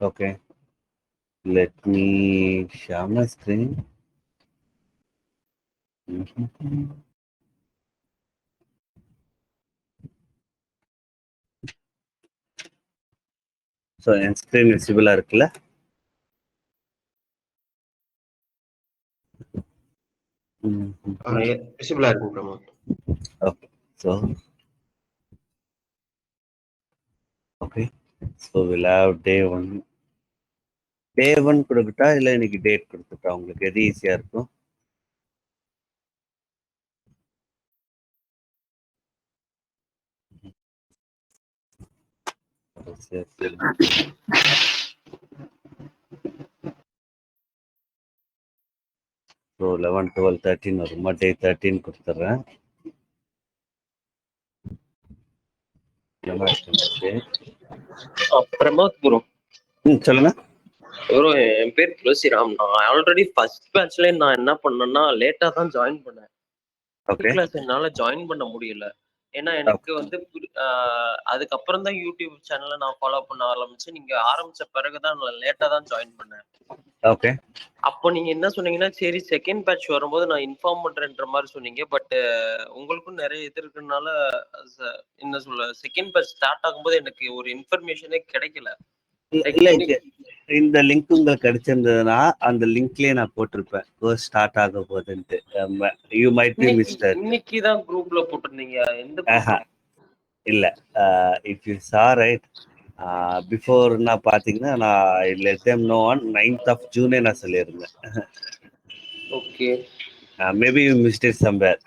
Okay. Let me share my screen. So, என் screen விசிபிளா இருக்குல்ல? விசிபிளா இருக்கு Pramod. Okay. So we'll have day 1. Day 1 கொடுக்கட்டா இல்லை இன்னைக்கு டேட் கொடுத்துட்டா உங்களுக்கு எது ஈஸியா இருக்கும்? சரி. ஸோ 11, 12, 13 வருமா? டே 13 கொடுத்துட்றேன். பிரமோத் ப்ரோ. சொல்லுங்க ப்ரோ, என் பேர் துளசிராம். நான் ஆல்ரெடி ஃபர்ஸ்ட் பேட்ச்ல நான் என்ன பண்ணேன்னா லேட்டா தான் ஜாயின் பண்ணேன். கிளாஸ் என்னால ஜாயின் பண்ண முடியல. ஏன்னா எனக்கு வந்து அதுக்கப்புறம் தான் யூடியூப் சேனலை நான் ஃபாலோ பண்ண ஆரம்பிச்சு. நீங்க ஆரம்பிச்ச பிறகுதான் நான் லேட்டா தான் ஜாயின் பண்ணேன். ஓகே. அப்போ நீங்க என்ன சொன்னீங்கன்னா, சரி செகண்ட் பேட்ச் வரும்போது நான் இன்ஃபார்ம் பண்றேன்ற மாதிரி சொன்னீங்க. பட் உங்களுக்கும் நிறைய இது இருக்குனால என்ன சொல்ல, செகண்ட் பேட்ச் ஸ்டார்ட் ஆகும்போது எனக்கு ஒரு இன்ஃபர்மேஷனே கிடைக்கல. இந்த லிங்க் உங்களுக்கு கிடைச்சிருந்ததுன்னா அந்த லிங்க்லயே நான் போட்டிருப்பேன் கோர்ஸ் ஸ்டார்ட் ஆக போகுதுன்ட்டு. You might be missed. இன்னைக்கு தான் குரூப்ல போட்டிருந்தீங்க. எந்த இல்ல, if you saw right before நான் பாத்தீங்கன்னா நான் let them know on 9th of June நான் சொல்லியிருந்தேன். Okay. Maybe you missed it somewhere.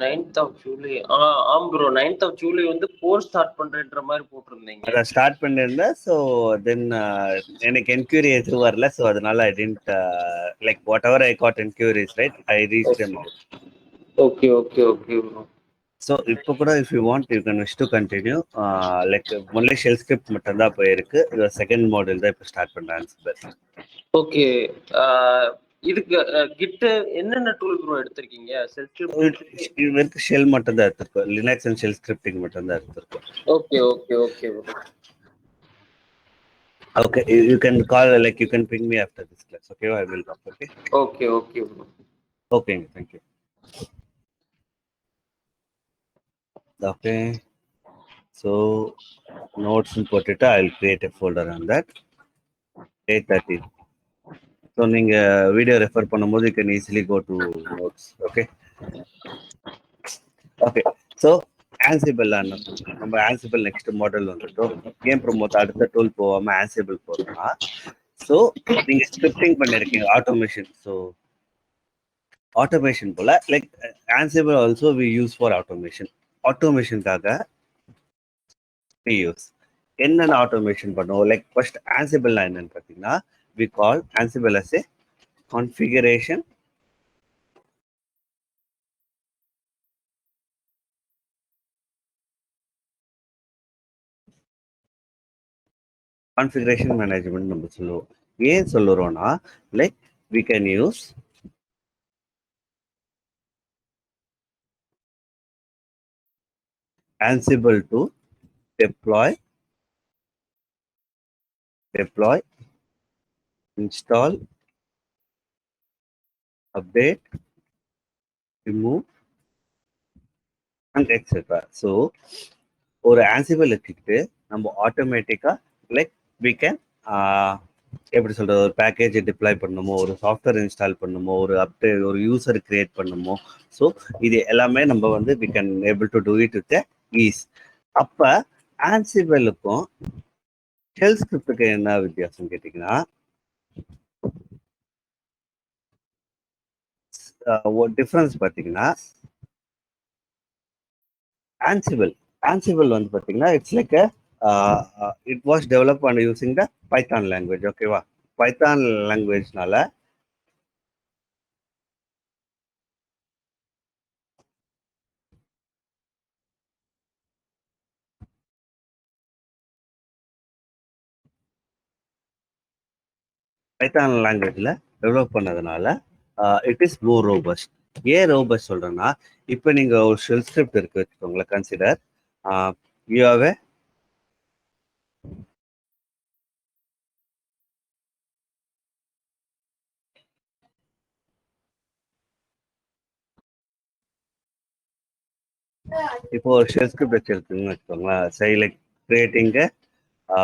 9th of July. ஆம் ப்ரோ, 9th of July வந்து கோர்ஸ் ஸ்டார்ட் பண்றேன்ற மாதிரி போட்டிருந்தீங்க. அத ஸ்டார்ட் பண்ணிருந்தேன். ஸோ தென் எனக்கு என்கொயரி எதுவும் வரல. ஸோ அதனால I tend like whatever I got enquiries right I reach them. Okay okay okay bro. So இப்போ கூட if you want you can wish to continue. Like only shell script மட்டும் தான் போயிருக்கு. Second model தான் இப்போ start பண்ணுறேன். Okay. இதுக்கு kit என்னென்ன டூல் ப்ரோ எடுத்திருக்கீங்க? இதுக்கு ஷெல் மட்டும் தான் எடுத்திருக்கோம். லினக்ஸ் அண்ட் ஷெல் ஸ்கிரிப்டிங் மட்டும் தான் எடுத்திருக்கோம். Okay okay okay bro. Okay, you can call, like you can ping me after this class. Okay, I will talk. Okay. Okay, okay, bro. Okay, thank you. Okay. So notes put it. I'll create a folder on that. Day 13. So நீங்க video refer பண்ணும்போது you can easily go to notes. Okay. Okay. So Ansible நம்ம Ansible next model வந்துட்டோம். ஏன் promote அடுத்த tool போகாம Ansible போறோம்னா, so நீங்க scripting பண்ணிருக்கீங்க ஆட்டோமேஷன். ஸோ automation போல like Ansible also we use for automationக்காக we use என்னென்ன ஆட்டோமேஷன் பண்ணுவோம். லைக் ஃபர்ஸ்ட் Ansible என்னன்னு பார்த்தீங்கன்னா we call Ansible as a configuration management நம்ம சொல்லுவோம். ஏன் சொல்லுறோம்னா like we can use Ansible to deploy, install, update, remove and etc. So ஒரு Ansible எடுத்துக்கிட்டு நம்ம ஆட்டோமேட்டிக்கா லைக் we can எப்படி சொல்றது, ஒரு பேக்கேஜ் டிப்ளாய் பண்ணணுமோ, ஒரு சாஃப்ட்வேர் இன்ஸ்டால் பண்ணணுமோ, ஒரு அப்டேட், ஒரு யூசர் கிரியேட் பண்ணணுமோ, ஸோ இது எல்லாமே நம்ம வந்து we can able to do it with ease. அப்ப Ansibleக்கும் ஷெல் ஸ்கிரிப்டுக்கு என்ன வித்தியாசம் கேட்டீங்கன்னா, டிஃபரன்ஸ் பார்த்தீங்கன்னா Ansible வந்து பார்த்தீங்கன்னா it's like it was developed and using the Python language. ஓகேவா? பைத்தான் லாங்குவேஜ்னால பைத்தான் லாங்குவேஜ்ல டெவலப் பண்ணதுனால இட் இஸ் மோர் ரோபஸ்ட். ஏன் ரோபஸ்ட் சொல்றேன்னா, இப்போ நீங்க ஒரு ஷெல் ஸ்கிரிப்ட் இருக்கு வச்சுக்கோங்களேன். கன்சிடர் யூ ஹேவ் இப்போ ஒரு ஷெல் ஸ்கிரிப்ட் வச்சிருக்குன்னு வச்சுக்கோங்களேன். Say like creating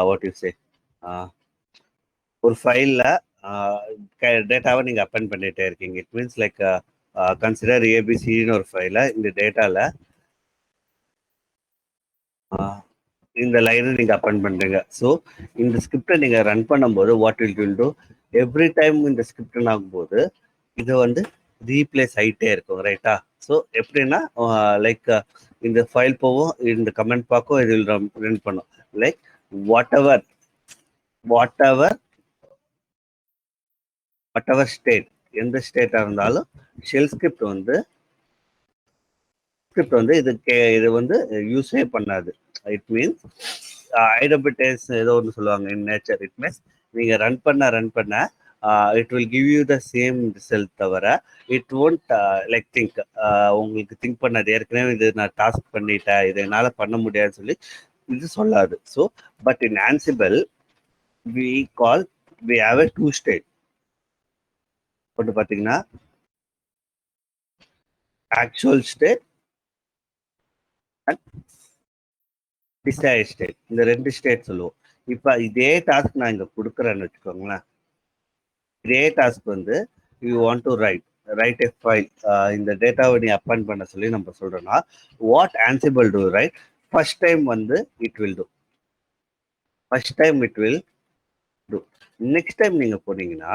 what you say ஒரு ஃபைல்ல டேட்டாவை நீங்க அப்பெண்ட் பண்ணிட்டே இருக்கீங்க. இட் மீன்ஸ் லைக் கன்சிடர் ஏபிசின்னு ஒரு ஃபைல இந்த டேட்டால இந்த லைனை நீங்க அப்பெண்ட் பண்றீங்க. ஸோ இந்த ஸ்கிரிப்டை நீங்க ரன் பண்ணும்போது what will do every time இந்த ஸ்கிரிப்ட் ஆகும்போது இது வந்து ரீப்ளேஸ் ஆகிட்டே இருக்கும், ரைட்டா? ஸோ எப்படின்னா லைக் இந்த ஃபைல் போவோம், இந்த கமெண்ட் பார்க்கும், இது ரன் பண்ணும். லைக் வாட் எவர் ஸ்டேட், எந்த ஸ்டேட்டாக இருந்தாலும் ஷெல் ஸ்கிரிப்ட் வந்து இது வந்து யூஸே பண்ணாது. இட் மீன்ஸ் ஐடபிலிட்டிஸ் ஏதோ ஒன்று சொல்லுவாங்க இன் நேச்சர். இட் மீன்ஸ் நீங்கள் ரன் பண்ண it will give you the same result தவிர இட் ஒன்ட் லைக் திங்க் உங்களுக்கு திங்க் பண்ணது ஏற்கனவே இது நான் டாஸ்க் பண்ணிட்டேன், இதை என்னால் பண்ண முடியாதுன்னு சொல்லி இது சொல்லாது. So but in Ansible we have a two state. ஒன்று பார்த்தீங்கன்னா actual state and desire state. இந்த ரெண்டு ஸ்டேட் சொல்லுவோம். இப்போ இதே டாஸ்க் நான் இங்கே கொடுக்குறேன்னு வச்சுக்கோங்களேன். இதே டாஸ்க் வந்து you want to write a file, இந்த டேட்டாவை நீ அப்பெண்ட் பண்ண சொல்லி நம்ம சொல்றோம்னா what Ansible to write first time வந்து it will do. Next time நீங்க போனீங்கன்னா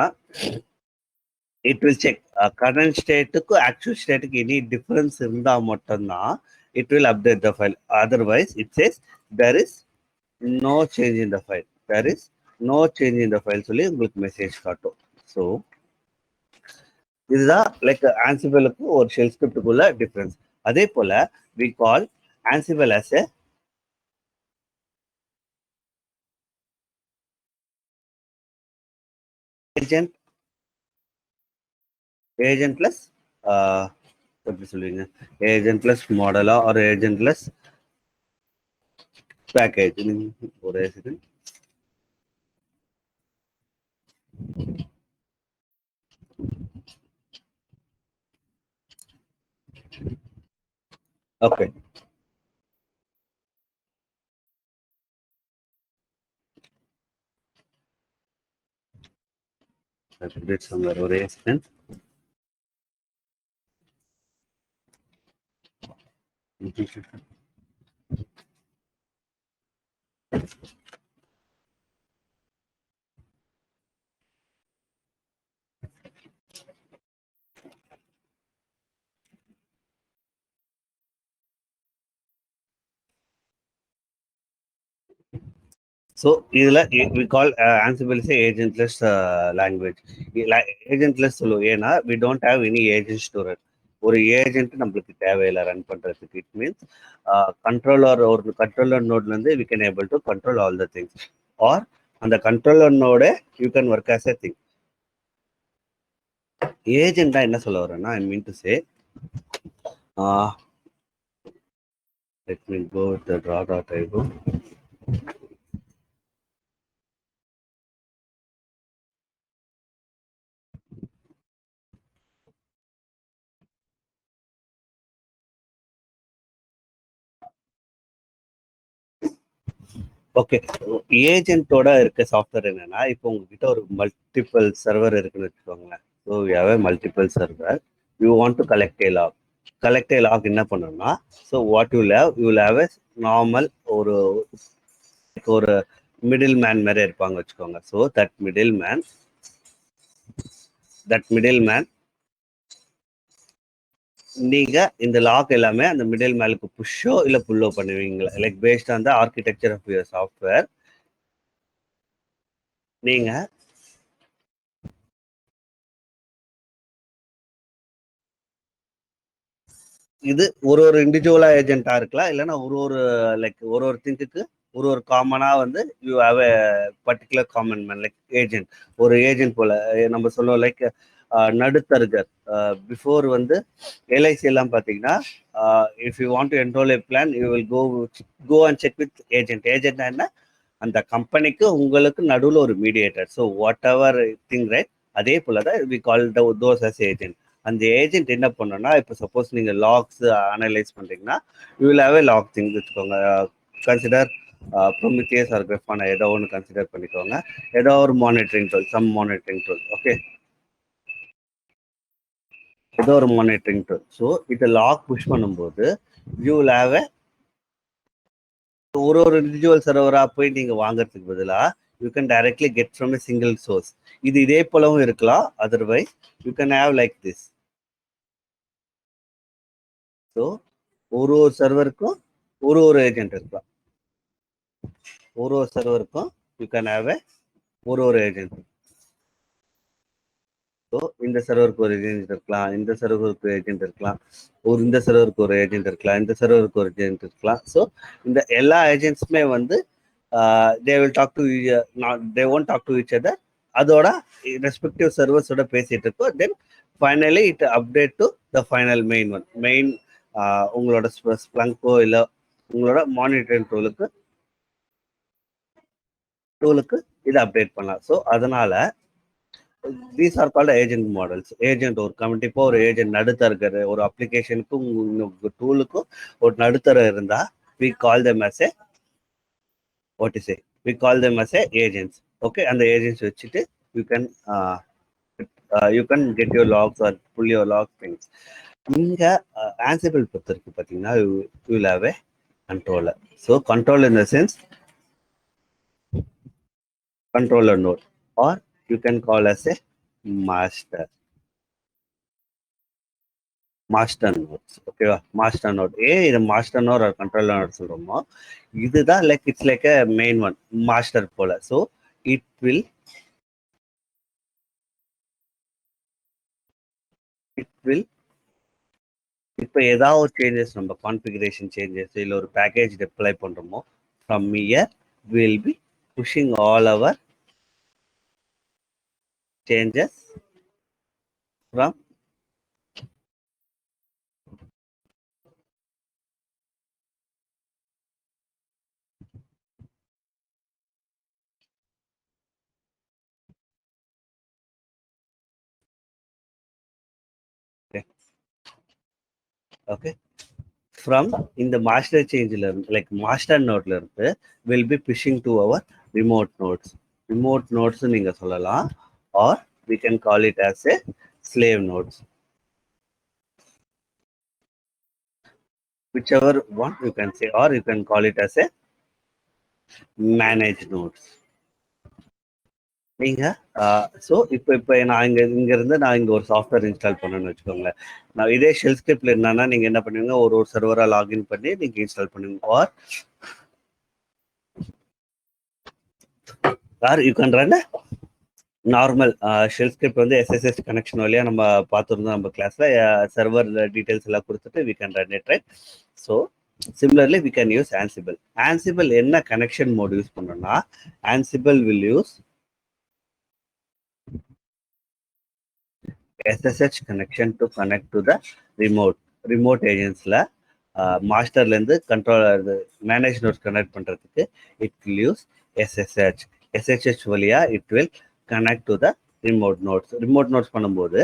இட் வில் செக் கரண்ட் ஸ்டேட்டுக்கும் ஆக்சுவல் ஸ்டேட்டுக்கு எனி டிஃபரன்ஸ் இருந்தால் மட்டும்தான் it will update the file. Otherwise it says there is no change in the file சொல்லி உங்களுக்கு message காட்டும். ஸோ இதுதான் லைக் ஆன்சிபிளுக்கு ஒரு ஷெல் ஸ்கிரிப்டுக்குள்ள டிஃபரன்ஸ். அதே போல we call Ansible as a agentless எப்படி சொல்லுவீங்க, agentless மாடலா ஒரு agentless பேக்கேஜ். ஒரே செகண்ட். ஓகே, somewhere ஒரே செகண்ட். ஸோ இதில் we call Ansible is agentless language. Agentless சொல்லுவோம் ஏன்னா we don't have any agent storer. ஒரு ஏஜென்ட் நம்மளுக்கு தேவையில்லை ரன் பண்ணுறதுக்கு. இட் மீன்ஸ் ஒரு கண்ட்ரோலர் நோட்லேருந்து we can able to control all the things. Or அந்த கண்ட்ரோலர் நோட you can work as a thing. ஏஜென்ட்டா என்ன சொல்ல வரேன்னா I mean to say let me go with the draw.io. Okay, ஏஜென்ட்டோட இருக்க சாஃப்ட்வேர் என்னன்னா, இப்போ உங்ககிட்ட ஒரு மல்டிபிள் சர்வர் இருக்குன்னு வச்சுக்கோங்களேன். So you have a multiple server, you want to collect a log என்ன பண்ணணும்னா, so what you have a normal ஒரு மிடில் மேன் மாதிரி இருப்பாங்க வச்சுக்கோங்க. ஸோ தட் மிடில் மேன் நீங்க இந்த லாக் எல்லாமே அந்த மிடில் மேலுக்கு புஷ்ஷோ இல்லை புல்லோ பண்ணுவீங்களா, like based on the architecture of your software. நீங்க இது ஒரு இண்டிவிஜுவலா ஏஜென்ட்டா இருக்கலாம், இல்லைன்னா லைக் ஒரு திங்குக்கு ஒரு காமனா வந்து you have a particular common man like agent. ஒரு ஏஜென்ட் போல நம்ம சொல்லுவோம் லைக் நடுத்தருகர். பிஃபோர் வந்து எல்ஐசி எல்லாம் பார்த்தீங்கன்னா, if you want to enroll a plan, you will go and check with agent. ஏஜென்ட்னா என்ன? அந்த கம்பெனிக்கு உங்களுக்கு நடுவில் ஒரு mediator. So whatever thing right, அதே போல தான் we call those as agent. அந்த ஏஜென்ட் என்ன பண்ணணும்னா, இப்போ சப்போஸ் நீங்கள் லாக்ஸ் அனலைஸ் பண்ணுறீங்கன்னா, you will have a log thing வச்சுக்கோங்க. கன்சிடர் ப்ரொமித்தியஸ் ஆர் கிராஃபானா, ஏதோ ஒன்று கன்சிடர் பண்ணிக்கோங்க. ஏதோ ஒரு monitoring tool, some monitoring tool. Okay, ஏதோ ஒரு மானிட்டரிங் டூல். ஸோ இதை லாக் புஷ் பண்ணும்போது யூ வில் ஹேவ் ஏ ஒரு இண்டிவிஜுவல் சர்வராக போய் நீங்கள் வாங்குறதுக்கு பதிலாக you can directly get from a single source. இது இதே போலவும் இருக்கலாம். Otherwise you can have like this. So ஒரு சர்வருக்கும் ஒரு ஏஜென்ட் இருக்கலாம். ஒரு சர்வருக்கும் யூ கேன் ஹேவ் ஏ ஒரு ஏஜென்ட். ஸோ இந்த சர்வருக்கு ஒரு ஏஜென்ட் இருக்கலாம், இந்த சர்வருக்கு ஏஜென்ட் இருக்கலாம், இந்த சர்வருக்கு ஒரு ஏஜென்ட் இருக்கலாம், இந்த சர்வருக்கு ஒரு ஏஜென்ட் இருக்கலாம். ஸோ இந்த எல்லா ஏஜென்ட்ஸுமே வந்து they will talk to they won't talk to each other. அதோட ரெஸ்பெக்டிவ் சர்வர்ஸோட பேசிட்டு இருக்கோம். Then finally it update to the final main உங்களோட ஸ்ப்ளங்கோ இல்லை உங்களோட மானிட்டரிங் டூலுக்கு இதை அப்டேட் பண்ணலாம். ஸோ அதனால these are called agent models. Agent ஒரு கண்டிப்பா ஒரு ஏஜென்ட் நடுத்தர இருக்கிற ஒரு அப்ளிகேஷனுக்கும் டூலுக்கும் ஒரு நடுத்தர இருந்தா we call them as a what to say, we call them as a agents. Okay, and the agents வச்சுட்டு you can get your logs or pull your log things. இங்க Ansible பொறுத்தருக்கு பார்த்தீங்கன்னா you will have a controller. So controller in the sense controller node, or you can call as a master nodes. ஓகேவா? Master node. இது master node ஒரு controller node சொல்றோமோ, இதுதான் like it's like a main one, master போல. So it will இப்போ ஏதாவது ஒரு changes, நம்ம கான்ஃபிகரேஷன் சேஞ்சஸ் இல்லை ஒரு பேக்கேஜ் டிப்ளை பண்றோமோ, from here will be pushing all our changes from okay from இந்த மாஸ்டர் சேஞ்சில் இருந்து, லைக் மாஸ்டர் நோட்ல இருந்து will be pushing to our remote nodes நீங்க சொல்லலாம், or we can call it as a slave nodes, whichever one you can say, or you can call it as a managed nodes. நீங்க so இப்போ நான் இங்க இருந்து நான் இங்க ஒரு சாஃப்ட்வேர் இன்ஸ்டால் பண்ணணும்னு வச்சுக்கோங்களேன். நான் இதே ஷெல் ஸ்கிரிப்ட்ல என்னன்னா நீங்க என்ன பண்ணுவீங்க, ஒரு சர்வரா லாகின் பண்ணி நீங்க இன்ஸ்டால் பண்ணுவீங்க, or you can run normal shell script வந்து எஸ்எஸ்எஸ் கனெக்ஷன் வழியா நம்ம பார்த்துருந்தோம் நம்ம கிளாஸ்ல. சர்வர் டீடைல்ஸ் எல்லாம் கொடுத்துட்டு we can run it, right? So similarly we can use Ansible என்ன கனெக்ஷன் மோட் யூஸ் பண்ணோம்னா, Ansible will use SSH connection to connect to the remote agents ல மாஸ்டர்ல இருந்து கண்ட்ரோலர் மேனேஜ் நோட்ஸ் கனெக்ட் பண்றதுக்கு it will use SSH வழியா it will connect to the remote nodes பண்ணும்போது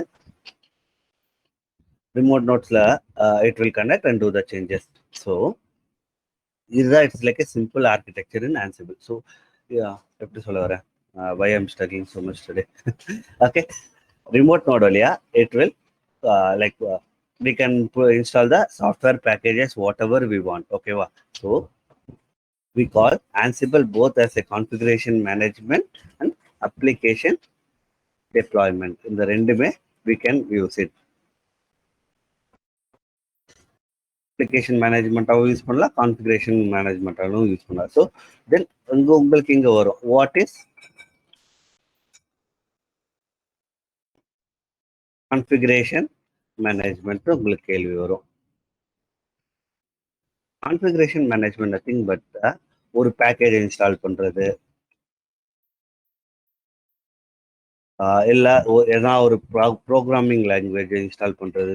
remote நோட்ஸ்ல it will connect and do the changes. So இதுதான் it's like a simple architecture in Ansible. So எப்படி சொல்ல வரேன், why I'm studying so much today. Okay, remote node வழியா it will we can install the software packages whatever we want. Okay va? So we call Ansible both as a configuration management and application deployment. இந்த ரெண்டுமே we can use it. application management use பண்ணலாம், configuration management use பண்ணலாம். So then உங்களுக்கு இங்க வரும் what is configuration management உங்களுக்கு கேள்வி வரும். கான்ஃபிகரேஷன் மேனேஜ்மெண்ட் நத்திங் பட் ஒரு பேக்கேஜ் இன்ஸ்டால் பண்றது, இல்ல எதனா ஒரு ப்ரோக்ராமிங் லாங்குவேஜ் இன்ஸ்டால் பண்றது.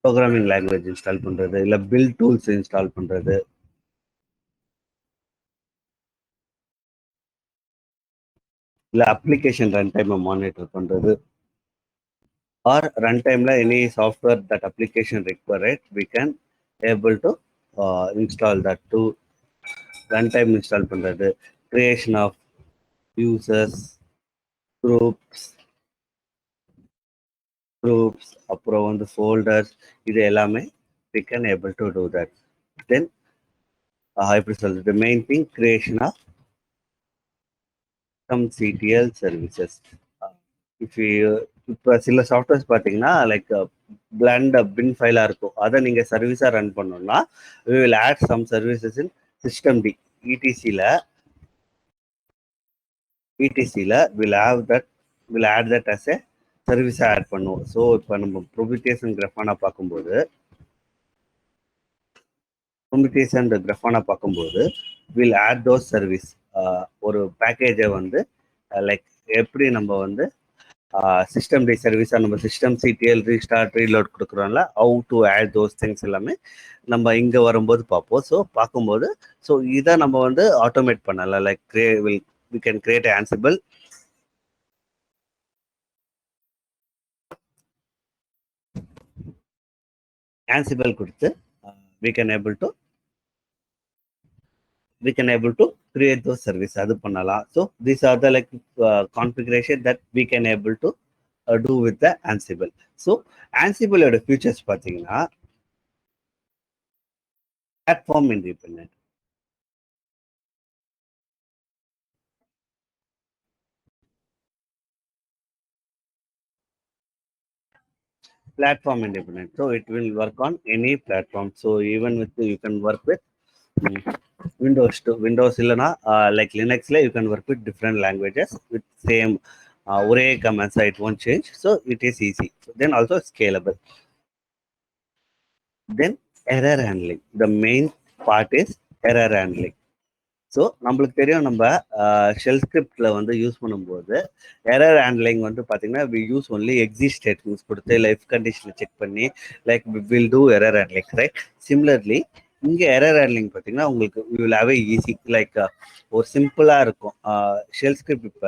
ப்ரோக்ராமிங் லாங்குவேஜ் இன்ஸ்டால் பண்றது, இல்ல பில் டூல்ஸ் இன்ஸ்டால் பண்றது, இல்ல அப்ளிகேஷன் ரன் டைம் மானிட்டர் பண்றது, or runtime any software that application required, we can able to install that to runtime install பண்றது, creation of users, groups அப்புறம் வந்து folders, இது எல்லாமே we can able to do that. Then எப்படி சொல்றது, the main thing creation of some CTL services. If you இப்போ சில softwares பார்த்தீங்கன்னா லைக் பிளாண்ட் பின் ஃபைலாக இருக்கும், அதை நீங்கள் சர்வீஸாக ரன் பண்ணோம்னா we will add some services in system D. ETCல will add that as a சர்வீஸாக ஆட் பண்ணுவோம். ஸோ இப்போ நம்ம Prometheus and Grafana பார்க்கும்போது will add those service. ஒரு பேக்கேஜை வந்து லைக் எப்படி நம்ம வந்து சிஸ்டம் டே சர்வீஸாக நம்ம சிஸ்டம் சிடிஎல் ரீஸ்டார்ட் ரீலோட் கொடுக்குறோம்ல, how to add those things எல்லாமே நம்ம இங்கே வரும்போது பார்ப்போம். ஸோ பார்க்கும்போது ஸோ இதை நம்ம வந்து ஆட்டோமேட் பண்ணலாம். Like we can create Ansible. Ansible கொடுத்து we can able to create those service, அது பண்ணலாம். So these are the like configuration that we can able to do with the Ansible. So Ansible ஓட features பார்த்தீங்கன்னா platform independent. Platform independent. So it will work on any platform. So even with you can work with Windows இல்லனா like Linuxல you can work with different languages with same ஒரே commands, it won't change. So it is easy. Then also scalable. Then error handling. The main part is error handling. So நம்மளுக்கு தெரியும், நம்ம shell ஸ்கிரிப்டில் வந்து use பண்ணும்போது error handling வந்து பார்த்தீங்கன்னா we use only exist statements கொடுத்து லைஃப் கண்டிஷனை செக் பண்ணி like will do error handling, right? Similarly இங்கே எரர் ஹேண்ட்லிங் பார்த்தீங்கன்னா உங்களுக்கு you will have easy, like ஒரு சிம்பிளாக இருக்கும் ஷெல் ஸ்கிரிப்ட்.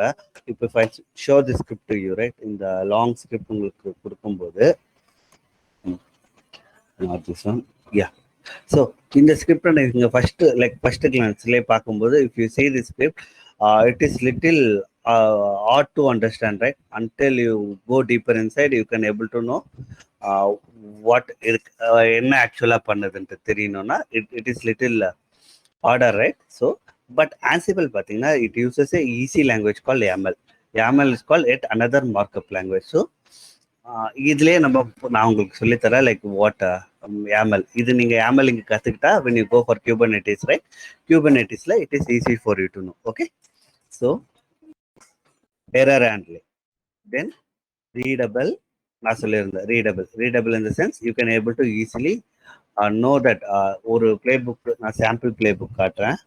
இப்போ show the script you, right? இந்த லாங் ஸ்கிரிப்ட் உங்களுக்கு கொடுக்கும்போது யா, ஸோ இந்த ஸ்கிரிப்டை நீங்கள் ஃபர்ஸ்ட் கிளான்ஸ்லேயே பார்க்கும்போது if you see the script, it is little hard to understand, right? Until you go deeper inside, you can able to know what என்ன ஆக்சுவலாக பண்ணதுன்ட்டு தெரியணும்னா it is little harder, right? So but Ansible பார்த்தீங்கன்னா it uses a easy language called YAML. YAML is called yet another markup language. So இதுலயே நான் உங்களுக்கு சொல்லித்தரேன் like what YAML. இது நீங்க YAML இங்க கத்துக்கிட்டா when you go for Kubernetes, right? Kubernetesல it is easy for you to know. Okay, so error handling, then readable. நான் சொல்லியிருந்தேன் readable in the sense you can able to easily know that ஒரு playbook, நான் sample playbook காட்டுறேன்.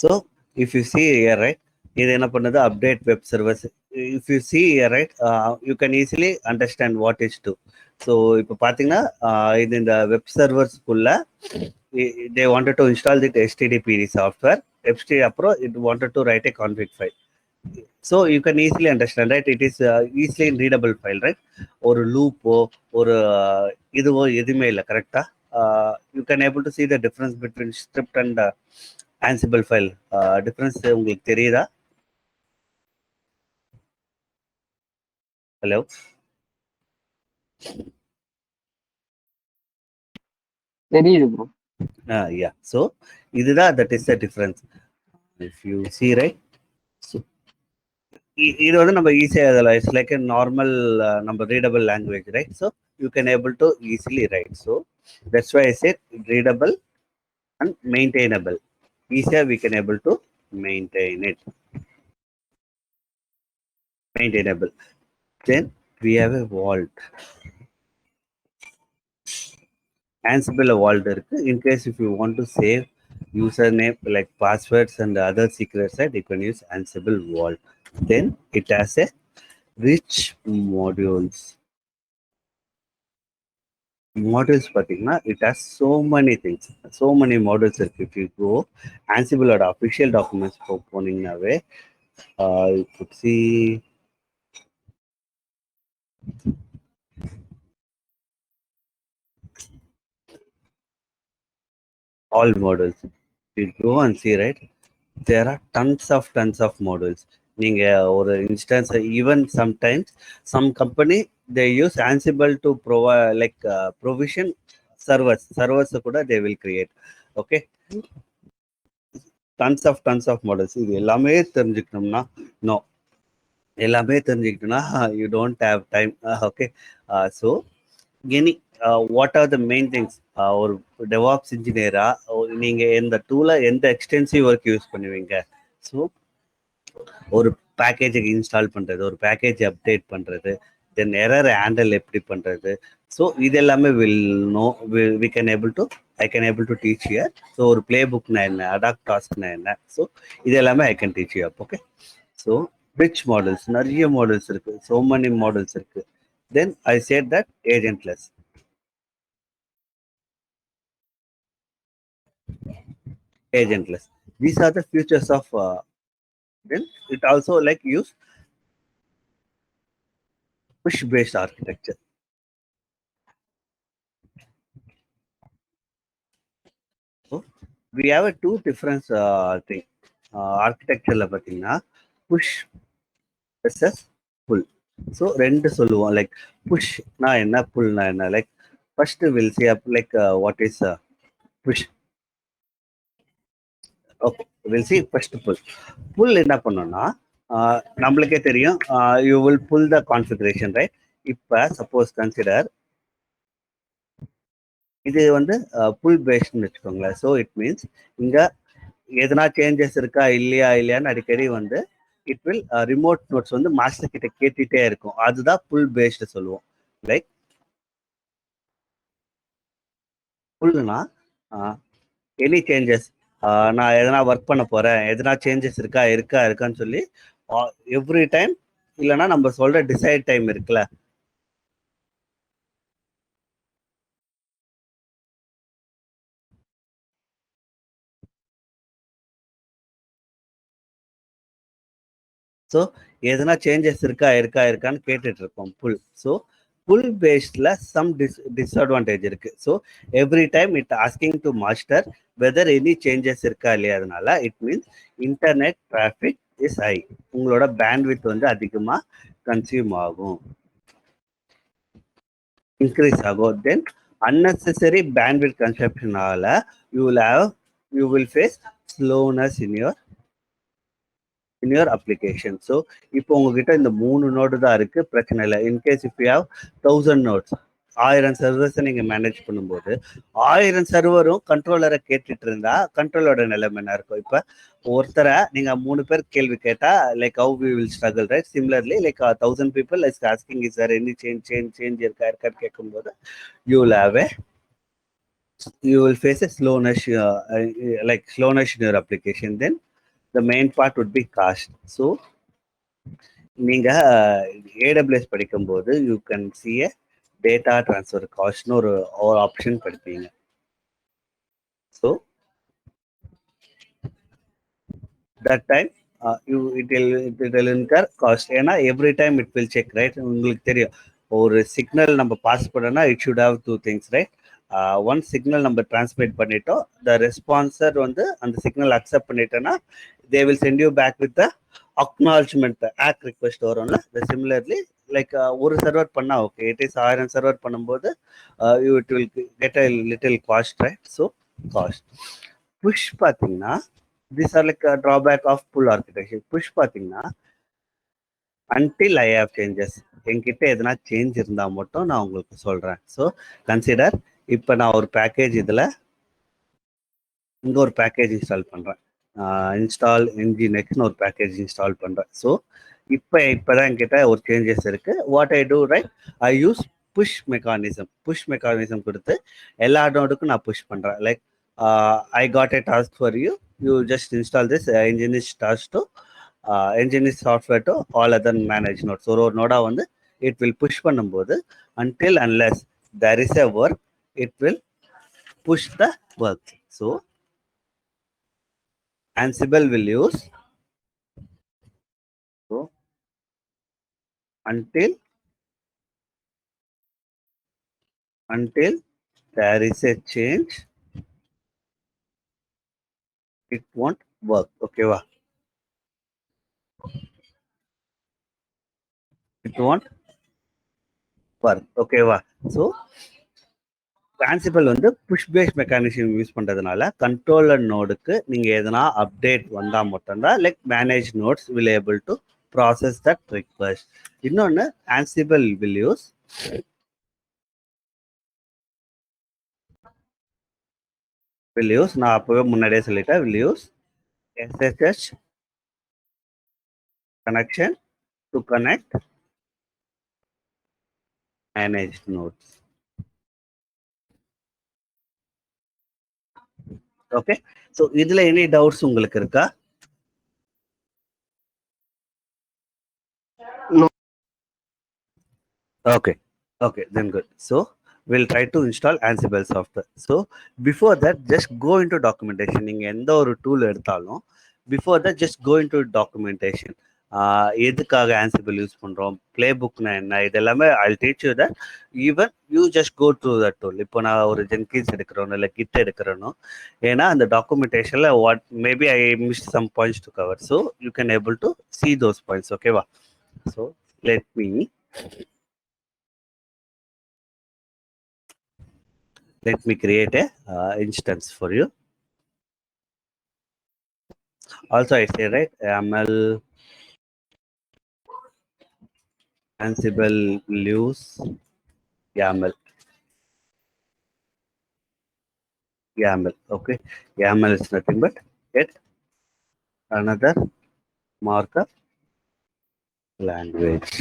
So if you see here, right, இது என்ன பண்ணுது, update web servers. If you see here, right, you can easily understand what is do. So இப்போ பார்த்தீங்கன்னா இது இந்த web சர்வர்ஸ்குள்ள they wanted to install the HTTPD software. அப்புறம் it wanted to write a config file. So you can easily understand, right? It is easily readable file, right? ஒரு லூப்போ ஒரு இதுவோ எதுவுமே இல்லை, கரெக்டா? You can able to see the difference between script and Ansible file. Difference உங்களுக்கு தெரியுதா? Hello, தெரியுது bro. yeah, so இதுதான் that is the difference. If you see, right, so இது வந்து நம்ம ஈஸியாக எழுதலாம். இட்ஸ் லைக் a normal நம்ம readable language, right? So you can able to easily write. So that's why I said readable and maintainable. Easier we can able to maintain it. maintainable. Then we have a vault. Ansible vault இருக்கு. In case if you want to save username like passwords and other secrets, you can use Ansible vault. Then it has a rich modules. Modules பார்த்தீங்கன்னா it has so many things, so many modules இருக்கு. If you go Ansible ஓட official documents போனீங்கன்னாவே you could see all modules. You go and see, right? There are tons of modules. நீங்க ஒரு instance even sometimes some company they use Ansible to provide like provision servers கூட they will create. Okay, tons of models. இது எல்லாமே தெரிஞ்சுக்கணும்னா நோ, எல்லாமே தெரிஞ்சுக்கிட்டோம்னா you don't have time. Okay, so any what are the main things? ஒரு DevOps இன்ஜினியரா நீங்க எந்த டூலை எந்த எக்ஸ்டென்சிவ் ஒர்க் யூஸ் பண்ணுவீங்க? ஸோ ஒரு பேக்கேஜுக்கு இன்ஸ்டால் பண்ணுறது, ஒரு பேக்கேஜ் அப்டேட் பண்ணுறது, தென் எரர் ஹேண்டில் எப்படி பண்ணுறது. ஸோ இது எல்லாமே will know, we can able to I can able to teach here. So ஒரு பிளே புக்னா என்ன, அடாப்ட் டாஸ்க்னா என்ன, ஸோ இது எல்லாமே I can teach you up. Okay, so rich models, நிறைய மாடல்ஸ் இருக்குது, ஸோ மெனி மாடல்ஸ் இருக்குது. Then I said that agentless. Agentless. These are the features of then it also like use push based architecture. So we have a two different thing architecture la pathina push versus pull. So ரெண்டு சொல்லுவோம், like push na enna, pull na enna. Like first we'll see up like what is push. Okay, will see first pull. Pull என்ன பண்ணோம்னா நம்மளுக்கே தெரியும், you will pull the configuration, right? இப்போ suppose consider இது வந்து புல் பேஸ்ட்னு வச்சுக்கோங்களேன். ஸோ இட் மீன்ஸ் இங்கே எதனா சேஞ்சஸ் இருக்கா இல்லையான்னு அடிக்கடி வந்து இட் வில் ரிமோட் நோட்ஸ் வந்து மாஸ்டர் கிட்ட கேட்டுட்டே இருக்கும். அதுதான் புல் பேஸ்டு சொல்லுவோம். லைக் புல்லுனா எனி சேஞ்சஸ், நான் எதனா ஒர்க் பண்ண போறேன், எதனா சேஞ்சஸ் இருக்கான்னு சொல்லி எவ்ரி டைம், இல்லைன்னா நம்ம சொல்ற டிசைட் டைம் இருக்குல்ல, ஸோ எதனா சேஞ்சஸ் இருக்கான்னு கேட்டுட்டு இருக்கோம் புல். ஸோ புல் பேஸ்ட்ல சம் டிஸ்அட்வான்டேஜ் இருக்கு. So every time it asking to master weather any changes இருக்கா இல்லையா. அதனால it means internet traffic is high, உங்களோட பேண்ட்வித் வந்து அதிகமாக கன்சியூம் ஆகும், இன்க்ரீஸ் ஆகும். தென் unnecessary bandwidth consumptionனால you will face slowness in your application. So இப்போ உங்ககிட்ட இந்த 3 நோடு தான் இருக்கு, பிரச்சனை இல்லை. In case if you have 1000 notes, 1000 சர்வர்ஸை நீங்க மேனேஜ் பண்ணும்போது 1000 சர்வரும் கண்ட்ரோலரை கேட்டுட்டு இருந்தா கண்ட்ரோலோட நிலைமை என்ன இருக்கும்? இப்போ ஒருத்தரை நீங்க 3 பேர் கேள்வி கேட்டா like how we will struggle, right? Similarly like 1000 people is asking is there any change இருக்கான்னு கேட்கும்போது you will face a slowness in your application. Then the main part would be cost. So நீங்க AWS படிக்கும்போது you can see a data transfer காஸ்ட்னு ஒரு option படிப்பீங்க. So that time it will incur cost. ஏன்னா every time it will check, right? உங்களுக்கு தெரியும், ஒரு signal நம்ம pass பண்ணனா it should have 2 things, right? One signal நம்ம டிரான்ஸ்மிட் பண்ணிட்டோம், த ரெஸ்பான்சர் வந்து அந்த சிக்னல் அக்செப்ட் பண்ணிட்டோன்னா they will send you back with the acknowledgement ack request வரும்ல. சிமிலர்லி லைக் ஒரு சர்வர் பண்ணா ஓகே, இட் இஸ் 1000 சர்வர் பண்ணும்போது it will get a little cost, right? So cost. Push பார்த்தீங்கன்னா these are like a drawback of pull architecture. Push பார்த்தீங்கன்னா until I have changes, என்கிட்ட எதனா change இருந்தால் மட்டும் நான் உங்களுக்கு சொல்கிறேன். ஸோ கன்சிடர் இப்போ நான் ஒரு பேக்கேஜ் இதில் இங்கே ஒரு பேக்கேஜ் இன்ஸ்டால் பண்ணுறேன், இன்ஸ்டால் nginxன்னு ஒரு பேக்கேஜ் இன்ஸ்டால் பண்ணுறேன். ஸோ இப்பதான் என்கிட்ட ஒரு சேஞ்சஸ் இருக்கு. What I do right, I use push mechanism கொடுத்து எல்லா நோடுக்கும் நான் புஷ் பண்றேன். Like I got a task for you, you just install this nginx task to nginx software to all other managed nodes. ஒரு நோடா வந்து it will push பண்ணும்போது until unless there is a work, it will push the work. So Ansible will use, so until there is a change, it won't work. Okay va, it won't work. Okay va. So Ansible வந்து push base mechanism use பண்றதுனால controller நோடுக்கு நீங்க எதனா update வந்தா மட்டும்தான் like manage notes will able to process that request. இன்னொன்னு Ansible will use நான் அப்பவே முன்னாடியே சொல்லிட்டேன், will use SSH connection to connect managed nodes. Okay, so இதுல எனி டவுட்ஸ் உங்களுக்கு இருக்கா? No. Okay, then good. So we'll try to install Ansible software. So before that, just go into documentation. நீங்க எந்த ஒரு டூல் எடுத்தாலும் before that just go into documentation. எதுக்காக Ansible use பண்றோம், play புக்னா என்ன, இது எல்லாமே I'll teach you that. Even you just go through that tool. இப்போ நான் ஒரு ஜென்கின்ஸ் எடுக்கிறோம் இல்லை கிட் எடுக்கிறேனோ, ஏன்னா அந்த டாக்குமெண்டேஷன்ல what maybe I miss some points to cover, so you can able to see those points. ஓகேவா? ஸோ let me create a instance for you. Also I say right, YAML Ansible will use YAML. Okay, YAML is nothing but yet another markup language.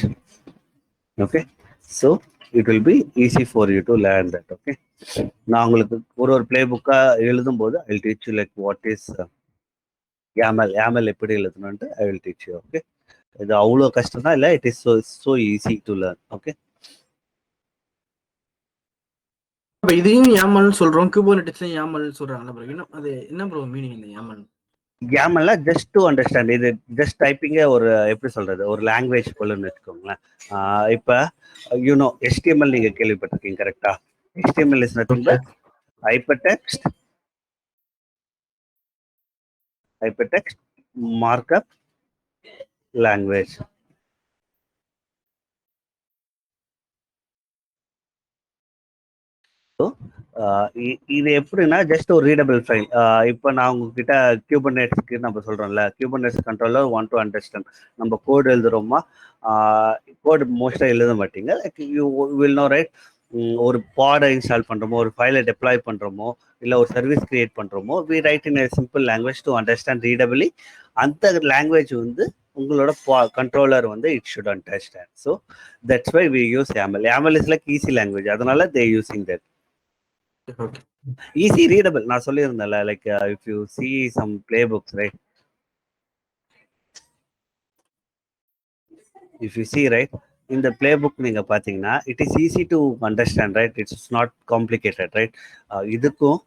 Okay, so it will be easy for you to learn that. Okay, நான் உங்களுக்கு ஒரு play புக்கா எழுதும் போது I will teach you like what is YAML எப்படி எழுதணும்ட்டு I will teach you. Okay, இது அவ்வளோ கஷ்டம் தான் இல்லை, it is so easy to learn. Okay, இதையும் YAML சொல்றோம், குபர்நெட்டிஸ்லயும் YAML சொல்றாங்கல்ல ப்ரோ, அது என்ன ப்ரோ மீனிங் இந்த YAML? YAML just to understand, இது ஜஸ்ட் டைப்பிங்கே ஒரு எப்படி சொல்றது, ஒரு லாங்குவேஜ் போலன்னு வச்சுக்கோங்களேன். இப்போ யூனோ HTML நீங்க கேள்விப்பட்டிருக்கீங்க கரெக்டா? HTML is nothing but hypertext markup language. So இது எப்படின்னா ஜஸ்ட் ஒரு ரீடபிள் ஃபைல். இப்போ நான் உங்ககிட்ட கியூபர்நெட்ஸ்க்கு நம்ம சொல்கிறோம்ல, கியூபர்நெட்ஸ் கண்ட்ரோலர் ஒன் டு அண்டர்ஸ்டாண்ட். நம்ம கோடு எழுதுறோமா, கோடு மோஸ்ட்டாக எழுத மாட்டீங்க, like you will know right. ஒரு பாடை இன்ஸ்டால் பண்ணுறோமோ, ஒரு ஃபைலை டெப்ளாய் பண்ணுறோமோ, இல்லை ஒரு சர்வீஸ் கிரியேட் பண்ணுறோமோ, we write in a simple language to understand readably. அந்த லாங்குவேஜ் வந்து உங்களோட கண்ட்ரோலர் வந்து it should understand. So that's why we use YAML. YAML is like easy language, அதனால they using that. Easy readable. நான் சொல்லியிருந்தேன்ல, like if you see some playbooks, right, if you see right, இந்த playbook நீங்க பாத்தீங்கன்னா it is easy to understand, right, it's not complicated, right. இதுக்கும்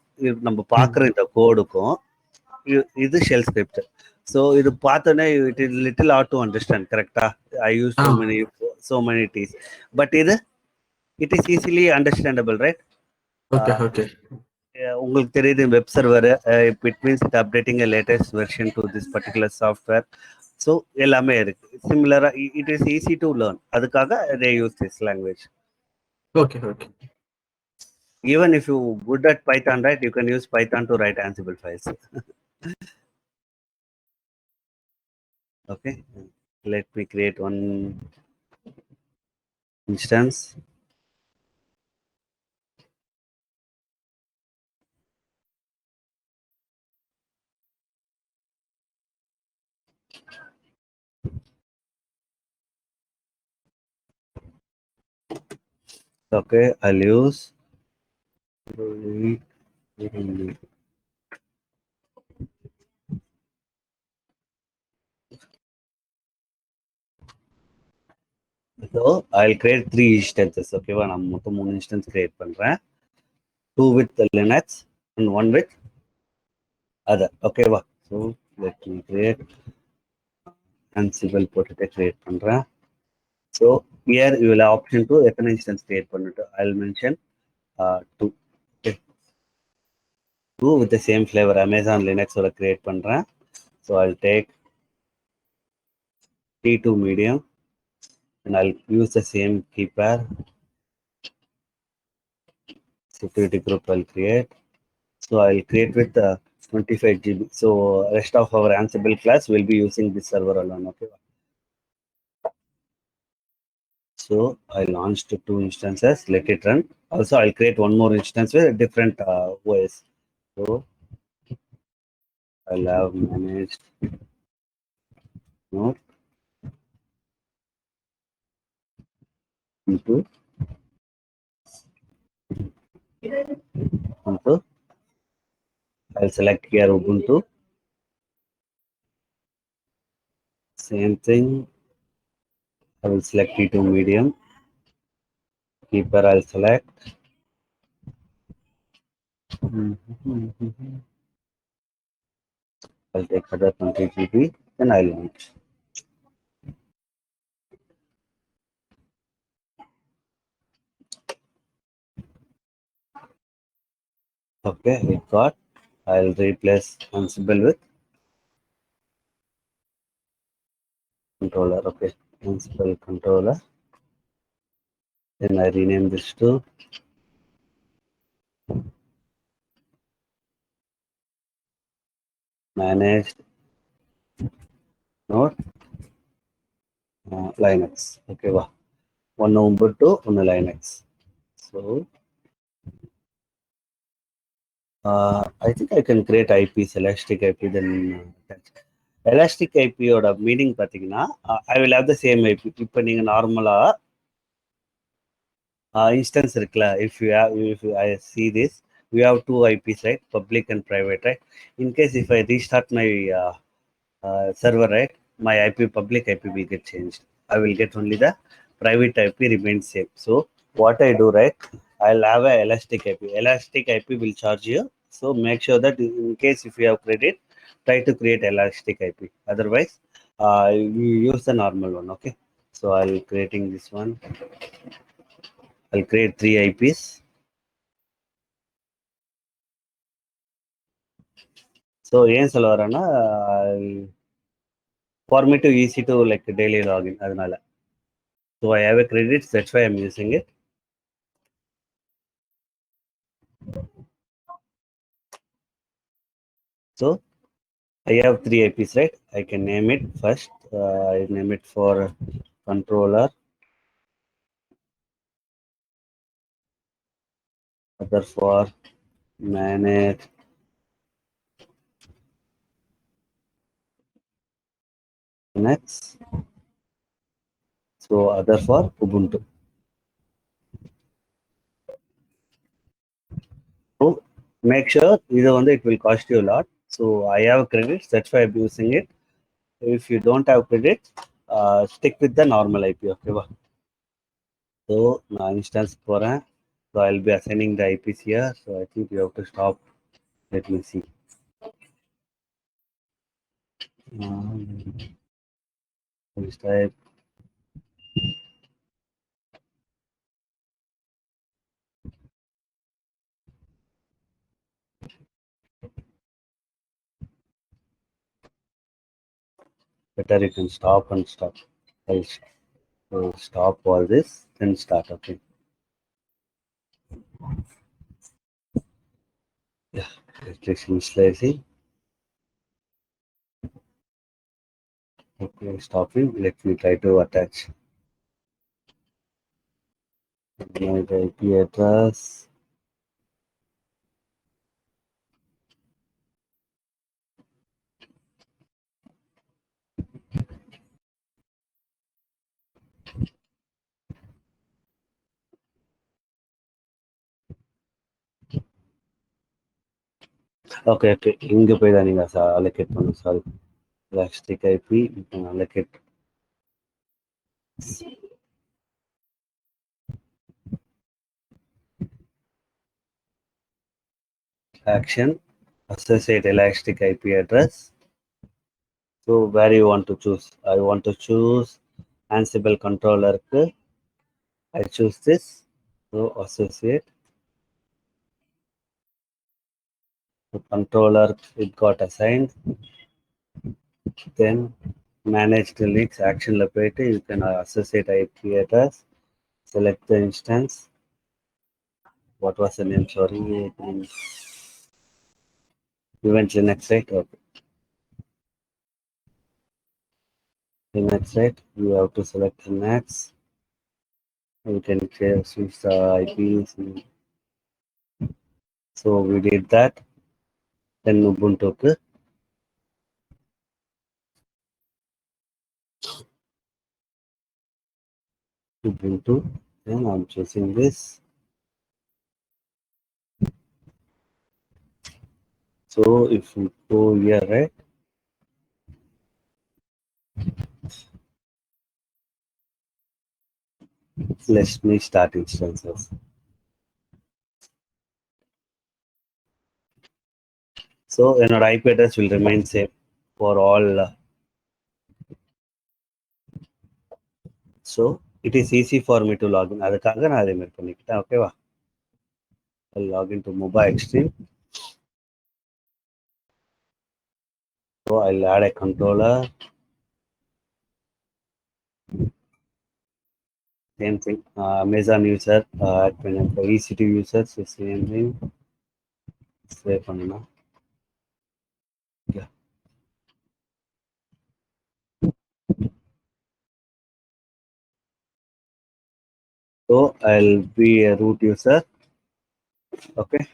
நம்ம பார்க்குற இந்த கோடுக்கும் இது ஷெல் ஸ்கிரிப்ட். ஸோ இது பார்த்தோன்னே it is little hard to understand, கரெக்டா? I use so many T's, but இது it is easily understandable, right? உங்களுக்கு தெரியுது web server, it means it updating a latest version to this particular software. So எல்லாமே இருக்கு சிமிலரா, it is easy to learn. அதுக்காக they use this language. Okay. Even if you good at Python, right, you can use Python to write Ansible files. Okay, let me create one instance. Okay, I'll use so I'll create 3 instances. Okay, நான் மொத்தம் 3 instance create பண்றேன். 2 with the Linux and 1 with other. Okay, so let me create Ansible போட்டுட்டு create பண்றேன். So here you will have option to எத்தனை instance create பண்ணிட்டு I'll mention 2. Okay. 2 with the same flavor Amazon Linux ஓட create பண்றேன். So I'll take T2 medium and I'll use the same key pair. Security group I'll create. So I'll create with 25 GB. So rest of our Ansible class will be using this server alone. Okay. So I launched 2 instances. Let it run. Also, I'll create one more instance with a different OS. So I'll have managed node into I'll select here Ubuntu. Same thing. I will select T2 medium. Keeper I'll select. I'll take other 20 GB. Then I'll launch. Okay, it got. I'll replace Ansible with controller. Okay, Ansible controller. Then I rename this to managed node Linux. Okay, one Ubuntu, one Linux. So I think I can create IPs, elastic IP. Then elastic IP ஓட meaning பார்த்தீங்கன்னா I will have the same IP. இப்போ நீங்க நார்மலா instance இருக்குல்ல, if I see this, we have 2 IPs, right? Public and private, right? In case if I restart my server, right? My IP, public IP will get changed. I will get only the private IP remains same. So what I do, right? I'll have a elastic IP. Elastic IP will charge you. So make sure that in case if you have credit, try to create elastic IP. Otherwise, you use the normal one. Okay. So I'll creating this one. I'll create 3 IPs. So ஏன் சொல்ல வரேன்னா for me to easy to like daily login அதனால. So I have a credit, that's why I'm using it. So I have 3 IPs, right? I can name it first. I name it for controller, other for manage Linux. So other for Ubuntu. So make sure either one it will cost you a lot. So I have credits, that's why I'm using it. If you don't have credits, stick with the normal IP. Okay, so now instance போறேன். So I'll be assigning the IPs here. So I think you have to stop. Let me see. Let's type better you can stop and stop. I'll stop all this, then start. Okay. Yeah, it's initializing. Okay, stopping. Let me try to attach my IP address. Okay okay, இங்கே போய் தான் நீங்கள் allocate பண்ணணும். Sorry, elastic IP allocate. Action, associate elastic IP address. So where you want to choose? I want to choose Ansible controller. I choose this. So associate the controller, it got assigned. Then manage the links action locator. You can associate IP address. Select the instance. What was the name? Sorry, event Linux, right? Okay. Linux, right? You have to select Linux. You can choose the IPs. So we did that. Then Ubuntu. Ubuntu. Then I'm choosing this. So if you go here, right? Let me start instances. So என்னோட IP address will remain same for all. So it is easy for me to log in. அதுக்காக நான் அதே மாதிரி பண்ணிக்கிட்டேன். ஓகேவா? I'll log into Mobile Extreme. So I'll add a controller. Same thing. Amazon user, admin and EC2 users, so same thing. Save பண்ணணும். Yeah. So I'll be a root user. Okay.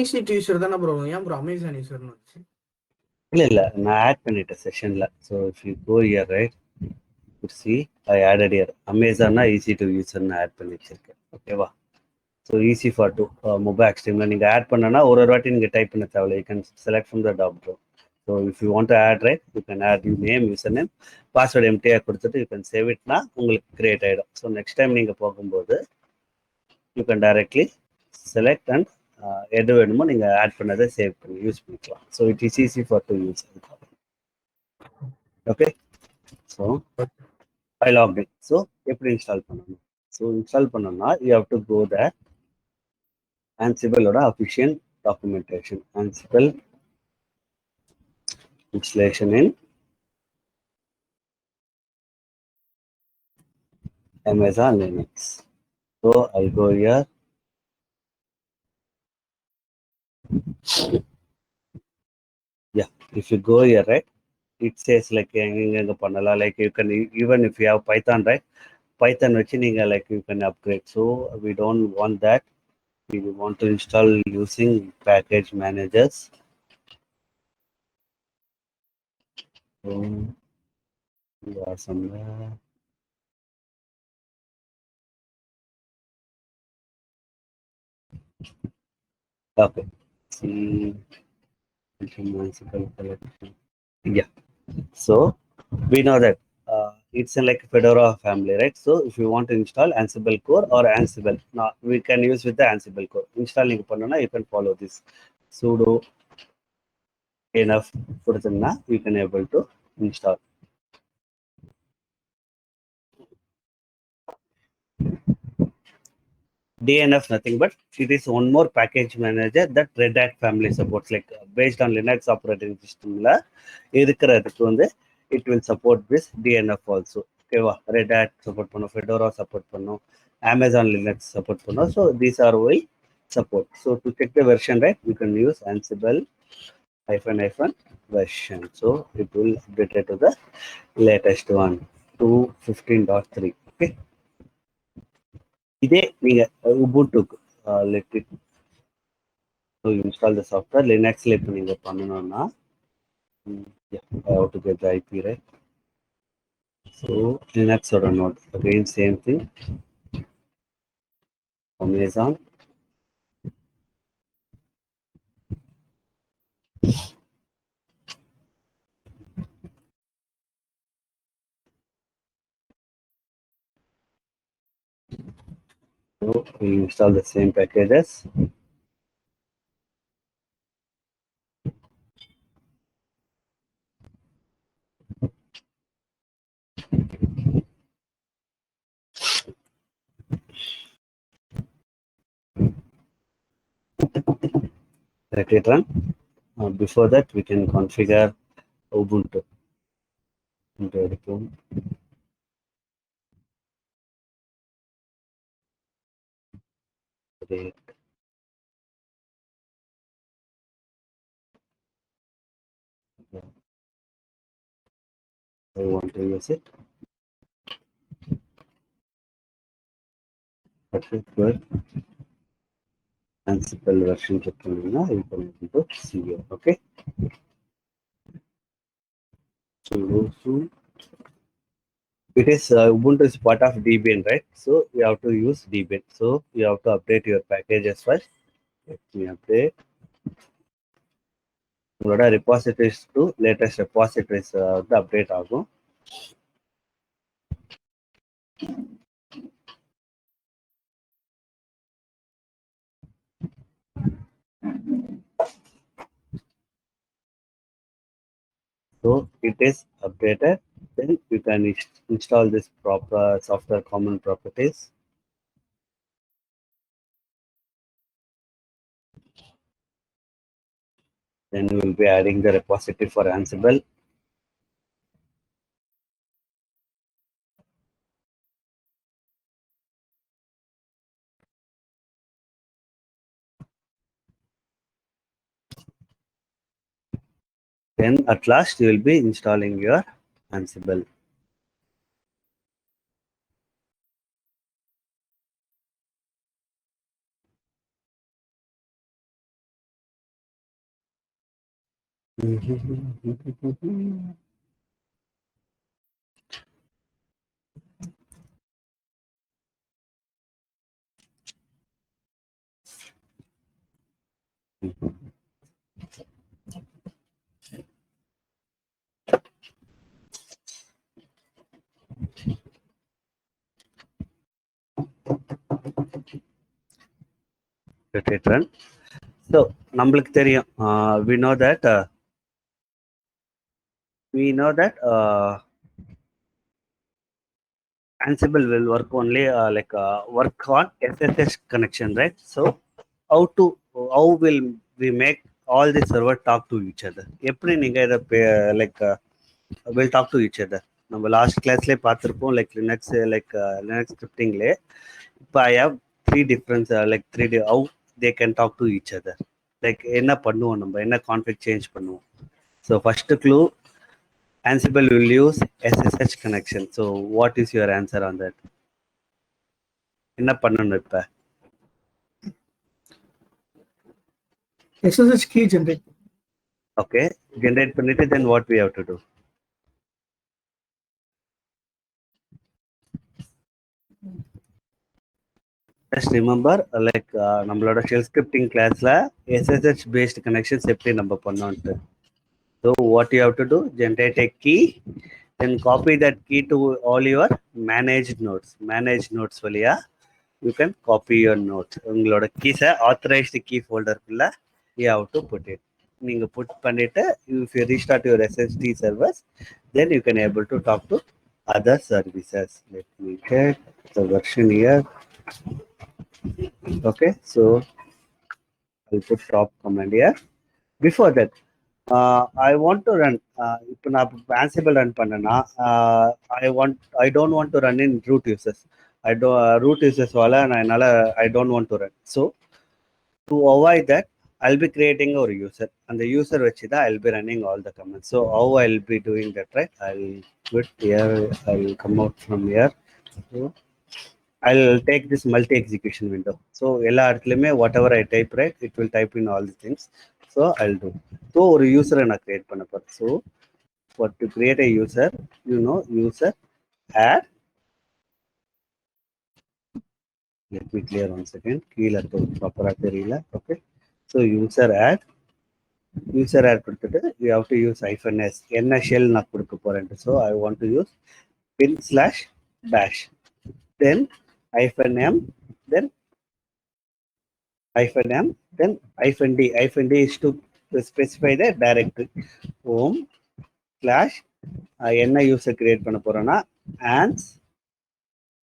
EC2 user தானே bro? ஏன் bro Amazon யூசர்னு வந்துச்சு? இல்ல நான் add பண்ணிட்டேன் செஷன்ல. So if you go here right, see I added here அமேசான்னா EC2 யூசர்னு ஆட் பண்ணி வச்சிருக்கேன். ஓகேவா? So easy for do mobile எக்ஸ்ட்ரீமில் நீங்கள் ஆட் பண்ணனா ஒரு வாட்டி நீங்கள் டைப் பண்ண தேவையில்ல. You can select from the top drop. So if you want to add right, you can add you name, user name, password எம்டியாக கொடுத்துட்டு யூ கேன் சேவ் இட்னா உங்களுக்கு கிரியேட் ஆகிடும். ஸோ நெக்ஸ்ட் டைம் நீங்கள் போகும்போது you can directly select and எது வேணுமோ நீங்கள் add பண்ணதை சேவ் பண்ணி யூஸ் பண்ணிக்கலாம். So it is easy for to use. Okay. So I log in. So எப்படி இன்ஸ்டால் பண்ணணும்? ஸோ இன்ஸ்டால் பண்ணணும்னா you have to go the Ansible official documentation. Ansible installation in Amazon Linux. So I'll go here. Yeah, if you go here, right, it says like like you can, even if you have Python, right, Python like you can upgrade. So we don't want that. We want to install using package managers. So we are somewhere. Okay. See, yeah. So we know that it's in like Fedora family, right? So if you want to install Ansible core or Ansible, now we can use with the Ansible core. Installing பண்ணனும்னா you can follow this sudo enough கொடுத்தோம்னா you can able to install. DNF nothing but it is one more package manager that Red Hat family supports, like based on Linux operating system la இருக்கிறதுக்கு வந்து it will support this DNF also. ஓகேவா? Red Hat support பண்ணும், Fedora support பண்ணும், Amazon Linux support பண்ணும். So these are why support. So to check the version, right, you can use Ansible -version. So it will update it to the latest one, 2.15.3. okay. இதே நீங்க உபுண்டுக்கு let it to install the software. லினக்ஸ்ல இப்போ நீங்க பண்ணணும்னா I have to get the IP, right? So Linux or not, again same thing. Amazon. So we install the same packages. Let it run. Before that, we can configure Ubuntu. Great. I want to use it. Okay, good. Ansible version check பண்ணீங்கன்னா you can able to see it. Okay. So it is Ubuntu is part of Debian, right? So you have to use Debian. So you have to update your packages first. Let me update. உங்களோட repositories to latest repositories வந்து update ஆகும். So it is updated. Then you can install this proper software common properties. Then we will be adding the repository for Ansible. Then at last you will be installing your Ansible. Let it run. So நம்மளுக்கு தெரியும் we know that Ansible will work only work on SSH connection, right? So how will we make all the server talk to each other? எப்படி நீங்க இதை will talk to each other. நம்ம last கிளாஸ்லேயே பார்த்துருப்போம் Linux Linux ஸ்கிரிப்டிங்லே இப்போ I have three difference how they can talk to each other. என்ன பண்ணுவோம், நம்ம என்ன கான்ஃபிக் சேஞ்ச் பண்ணுவோம். So first clue, Ansible will use SSH connection. So what is your answer on that? என்ன பண்ணணும் இப்ப? SSH key generate. Okay, generate பண்ணிட்டு then what we have to do? Just remember நம்மளோட ஷெல் ஸ்கிரிப்டிங் கிளாஸ்ல SSH based connections எப்படி நம்ம பண்ணோம்ட்டு. So what you have to do, generate a key, then copy that key to all your managed nodes. Managed nodes வழியா you can copy your nodes. உங்களோட கீஸை authorized key folder குள்ள you have to put it. நீங்க put பண்ணிட்டு if you restart your SSD servers, then you can able to talk to other services. Let me check the version here. Okay, so I'll put top command here. Before that, I want to run. இப்போ நான் Ansible run பண்ணனா, I don't want to run in root users. Root users வால நான் என்னால I don't want to run. So to avoid that, I'll be creating a user. And the user வச்சு தான் I'll be running all the commands. So how I'll be doing that, right? I'll quit here. I'll come out from here. So I'll take this multi-execution window. So எல்லா இடத்துலையுமே whatever I type, right, it will type in all the things. So I'll do. So ஒரு user நான் create பண்ண போறேன். So for to create a user, user add let me clear one second. கீழே ப்ராப்பரா தெரியல. Okay, so user add கொடுத்துட்டு you have to use -s. என்ன shell நான் கொடுக்க போறேன். So I want to use bin/bash, then -m, then -m, then -d. -d is to specify the directory. home slash என்ன user create பண்ண போறோம்னா ans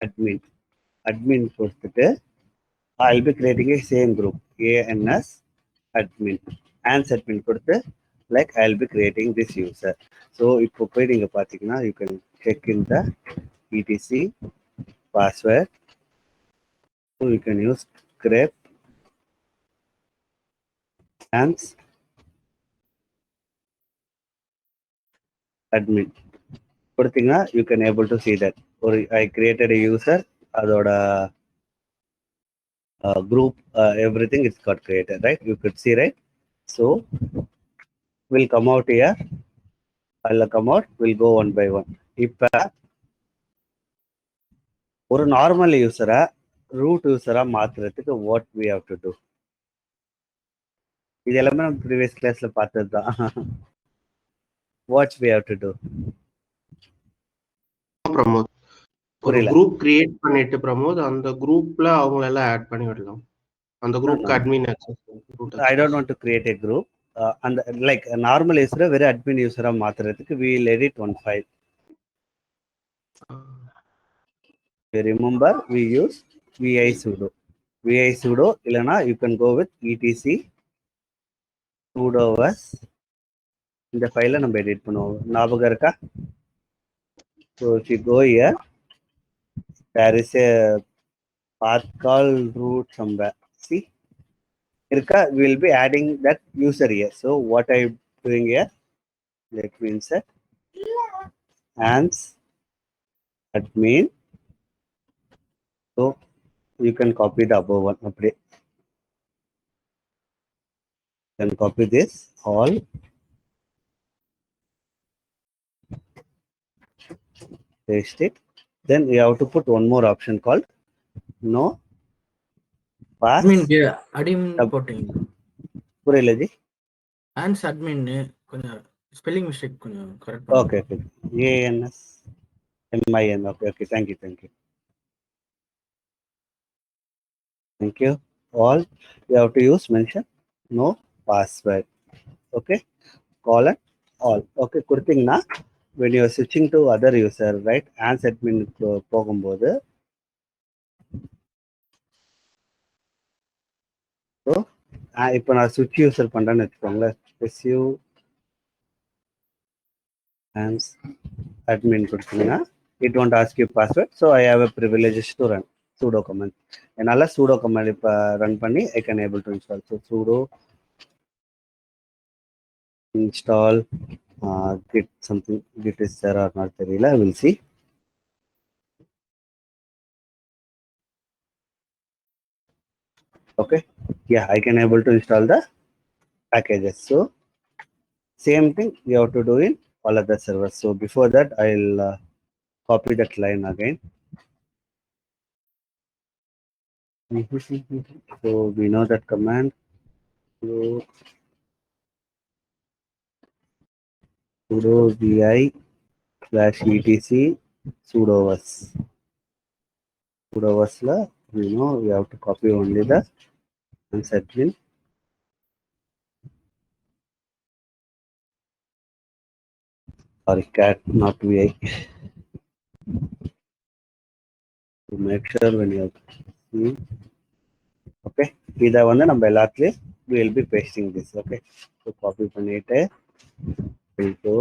admin கொடுத்துட்டு I'll be creating a same group ans admin கொடுத்து like I'll be creating this user. So இப்போ போய் நீங்க பாத்தீங்கன்னா you can check in the etc password. So you can use grep ans admin கொடுத்தீங்கன்னா you can able to see that ஒரு I created a user, அதோட group, everything is got created, right? You could see, right? So we'll come out here. I'll come out. We'll go one by one. இப்ப ஒரு normal யூசரை root யூசரா மாத்துறதுக்கு what we have to do? இது எல்லாமே நம்ம previous கிளாஸ்ல பார்த்தது தான். What we have to do? Pramod, ஒரு புரியல. குரூப் கிரியேட் பண்ணிட்டு பிரமோத் அந்த குரூப்ல அவங்க எல்லாம் ஆட் பண்ணி விடலாம். அந்த குரூப்க்கு admin access. I don't want to create a group. அந்த லைக் நார்மல் யூசரை வெறும் அட்மின் யூசரா மாத்துறதுக்கு we will edit one file. You remember we use vi sudo இல்லனா you can go with etc sudo was. இந்த ஃபைலை நம்ம எடிட் பண்ணுவோம். ஞாபகம் இருக்கா? So if you go here, there is a path called root somewhere. See? Irka, we will be adding that user here. So what I am doing here, let me insert ans admin. So you can copy the above one. Update. Then copy this all. Paste it. Then you have to put one more option called no pass. admin போட்டீங்க. புரியல G. ans admin கொஞ்சம் spelling mistake கொஞ்சம் correct Okay, okay. ans min. Okay. Thank you. Thank you. All you have to use mention no password. Okay. Colon all. Okay. கொடுத்தீங்கன்னா when you are switching to other user, right? ans admin போகும்போது so இப்போ நான் switch user பண்றேன்னு வச்சுக்கோங்களேன். su ans admin கொடுத்தீங்கன்னா it won't ask you password. So I have a privilege to run sudo command. என்னால sudo command இப்போ run பண்ணி I can able to install. So sudo install git something. Git is there or not தெரியல. I will see. Okay. Yeah, I can able to install the packages. So same thing you have to do in all other servers. So before that, I'll copy that line again. So we know that command. Sudo vi /etc sudo was. Sudo was la, we know we have to copy only the ans admin. Sorry, cat, not vi. To make sure when you see. Okay, இதை வந்து நம்ம எல்லாத்துலயும் we will be pasting this. Okay, so copy பண்ணிட்டு will go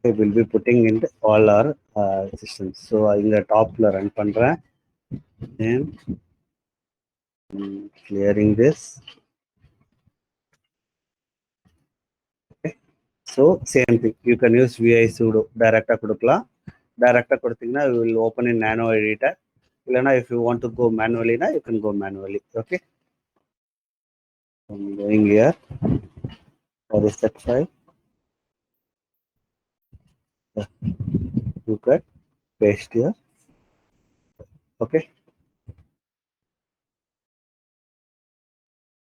we will be putting in all our systems. So இந்த டாப்ல run பண்றேன். Then clearing this. Okay, so same thing you can use vi sudo directா கொடுக்கலாம். directா கொடுத்தீங்கன்னா you will open in nano editor. இல்லனா if you want to go manually na you can go manually. Okay, I'm going here. What is that file? You can paste here. Okay.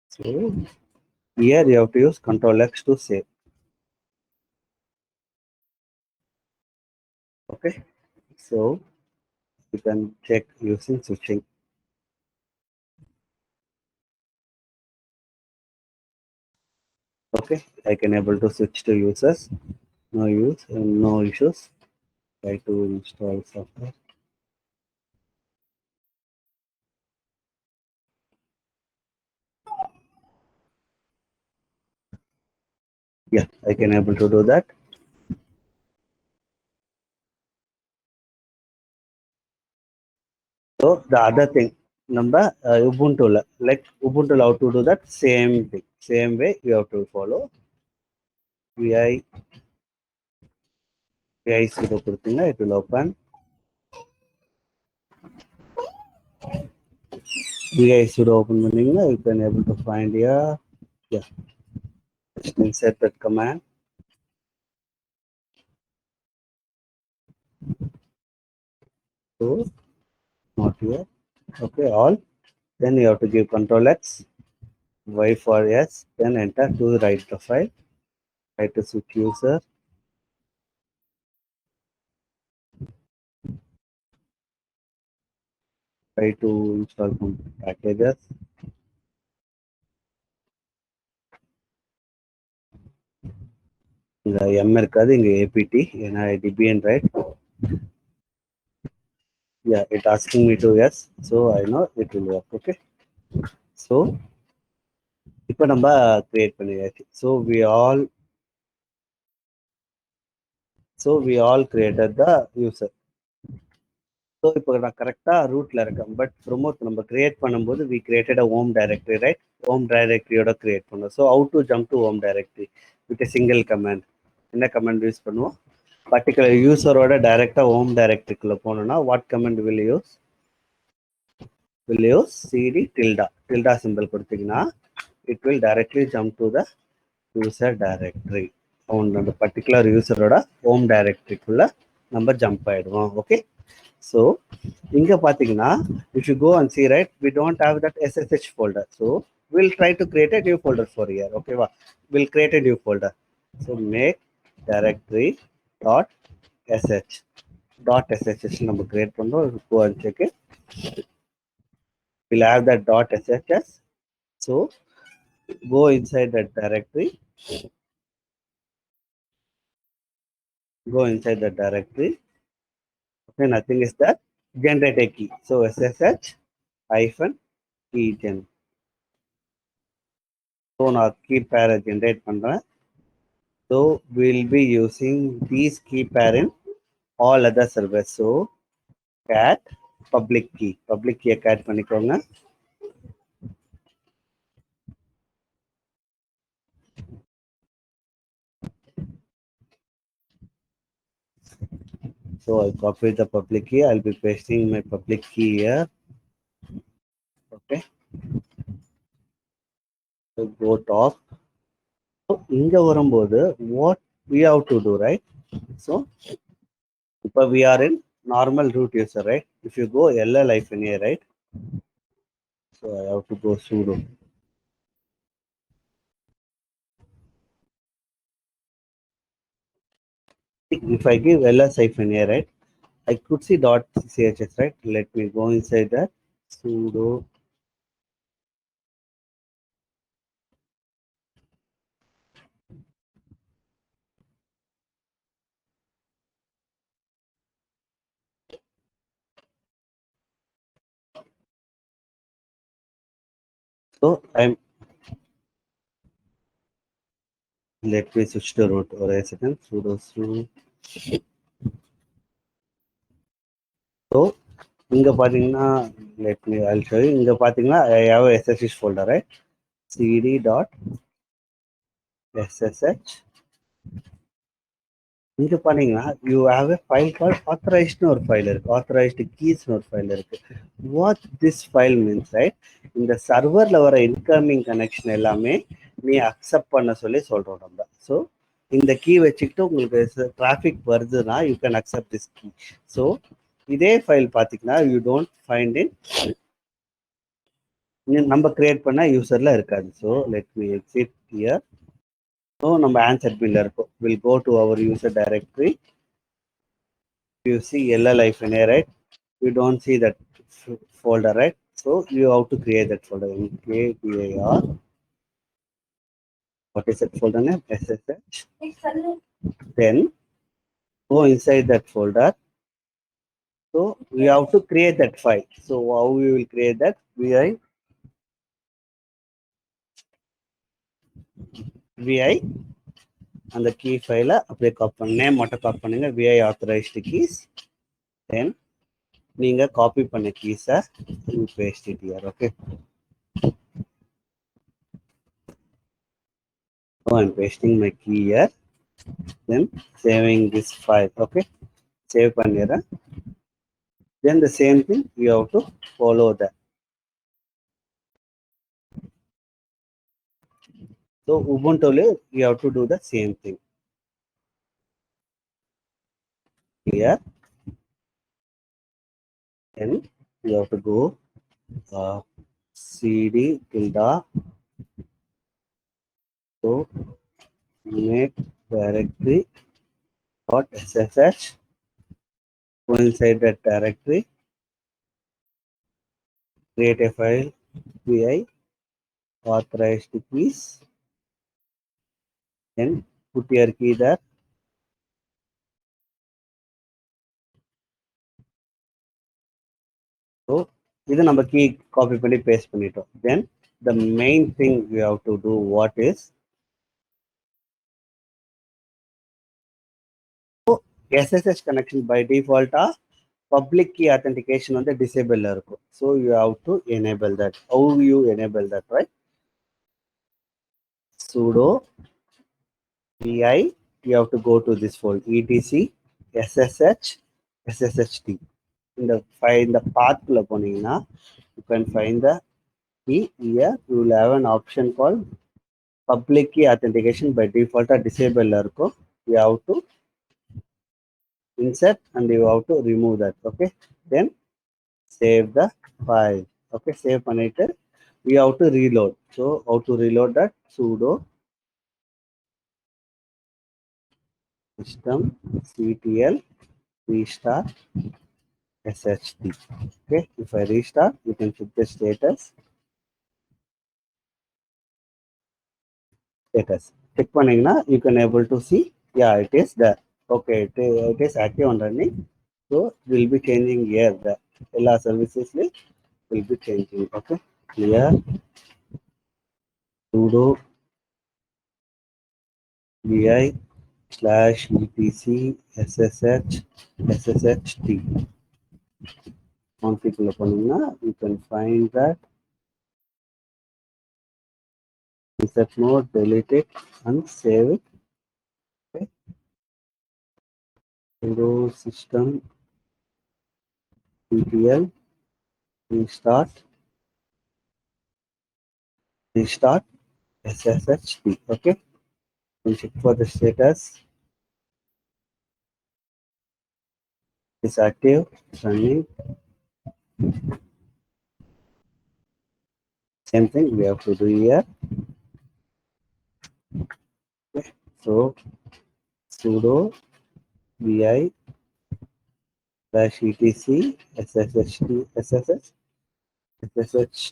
So here you have to use Control X to save. Okay. So you can check using switching. Okay, I can able to switch to users. No use and no issues. Try to install software. Yeah, I can able to do that. So the other thing, number Ubuntu, like Ubuntu how to do that same thing, same way you have to follow. Vi sudo கொடுத்தீங்கன்னா it will open. Vi sudo open பண்ணீங்கன்னா you can able to find here. Yeah, just insert that command. So not here. Okay, all. Then you have to give Control X, Y for yes, then enter to write the file. Try to switch user. Try to install some packages. இந்த M இருக்காது இங்க APT ஏன்னா Debian right. Yeah, it asking me to yes, so I know it will work. Okay, so இப்போ நம்ம create பண்ணியாச்சு. So we all created the user. So இப்போ நான் கரெக்டா ரூட்ல இருக்கேன், பட் ப்ரோமோட் நம்ம கிரியேட் பண்ணும்போது we created a home directory, right? Home directory-யோட கிரியேட் பண்ணோம். So how to jump to home directory with a single command? என்ன கமாண்ட் யூஸ் பண்ணுவோம்? பர்டிகுலர் யூசரோட டைரக்டா ஹோம் டைரக்டரிக்குள்ள போனோம்னா what command will use cd tilda symbol கொடுத்தீங்கன்னா it will directly jump to the user directory. அந்த particular யூசரோட home டைரக்டரிக்குள்ள நம்ம jump ஆயிடுவோம். Okay, so இங்க பாத்தீங்கன்னா if you go and see, right, we don't have that ssh folder, so we'll try to create a new folder for here. Okay, we'll create a new folder. So make directory dot sh dot ssh நம்ம create பண்றோம். go and check it. We'll have that dot ssh. So go inside that directory. Go inside the directory. Okay, nothing is that. Generate a key. So ssh hyphen keygen. So நான் key pair generate பண்றேன். So we'll be using these key pair in all other servers. So cat public key cat பண்ணிக்கோங்க. So I copy the public key. I'll be pasting my public key here. Okay. So go top. So இங்க வரும்போது what we have to do, right? So இப்போ we are in normal root user, right? If you go ll here, right? So I have to go sudo. If I give ls here, right, I could see dot chs, right? Let me go inside that sudo. So let me switch to root or a second. Sudo. So இங்க பாத்தீங்கன்னா let me I'll show you. இங்க பாத்தீங்கன்னா I have a ssh folder, right? cd dot ssh. இங்க பாத்தீங்கன்னா you have a file called authorized ஒரு file இருக்கு, authorized keys ஒரு file இருக்கு. What this file means, right? இந்த சர்வர்ல வர இன்கமிங் கனெக்ஷன் எல்லாமே நீ அக்செப்ட் பண்ண சொல்லி சொல்றோம் நம்ம. ஸோ இந்த கீ வச்சுக்கிட்டு உங்களுக்கு டிராஃபிக் வருதுன்னா you can accept this key. So இதே ஃபைல் பார்த்தீங்கன்னா யூ டோன்ட் ஃபைண்ட் இன் நம்ம கிரியேட் பண்ண யூசர்ல இருக்காது. So let me exit here. So நம்ம ஆன்சர் பின்ல இருக்கும். Will go to our user directory. You see LLIFNA, right? You don't see that folder, right? So you have to create that folder. KDIR. What is that folder name? SSH. Then go inside that folder. So we have to create that file. So how we will create that? VI அந்த key ஃபைலை அப்படியே copy பண்ண name மட்டும் copy பண்ணுங்க. VI authorized keys. Then நீங்க copy பண்ண கீஸை paste it here. Okay, so I'm pasting my key here. Then saving this file. Okay, save பண்ணிடுறேன். Then the same thing you have to follow that. So Ubuntu you have to do the same thing here. Then you have to go cd tilde so make directory dot ssh. Go inside that directory, create a file vi authorized keys. Then put your key there. So இது நம்ம key copy பண்ணி paste பண்ணிட்டோம். Then the main thing we have to do what is SSH connection by default public key authentication வந்து disable இருக்கும். So you have to enable that. How you enable that, right? Sudo vi, you have to go to this folder etc sshd. In the path குள்ள போனீங்கன்னா you can find the key here. You will have an option called public key authentication by default disable இருக்கும். You have to insert and you have to remove that. Okay, then save the file. Okay, save பண்ணிட்டு we have to reload. So how to reload that? Sudo systemctl restart sht. Okay, if I restart, you can check the status. Check பண்ணீங்கன்னா you can able to see, yeah, it is there. Okay, it is active and running. So will be changing here. The எல்லா services will be changing. Okay, here sudo vi /etc sshd config குள்ள போனீங்கன்னா you can find that insert mode, delete it and save it. Okay, sudo system ctl restart sshd. Okay, we'll check for the status. It's active, running. Same thing we have to do here. Okay, so sudo vi /etc sshd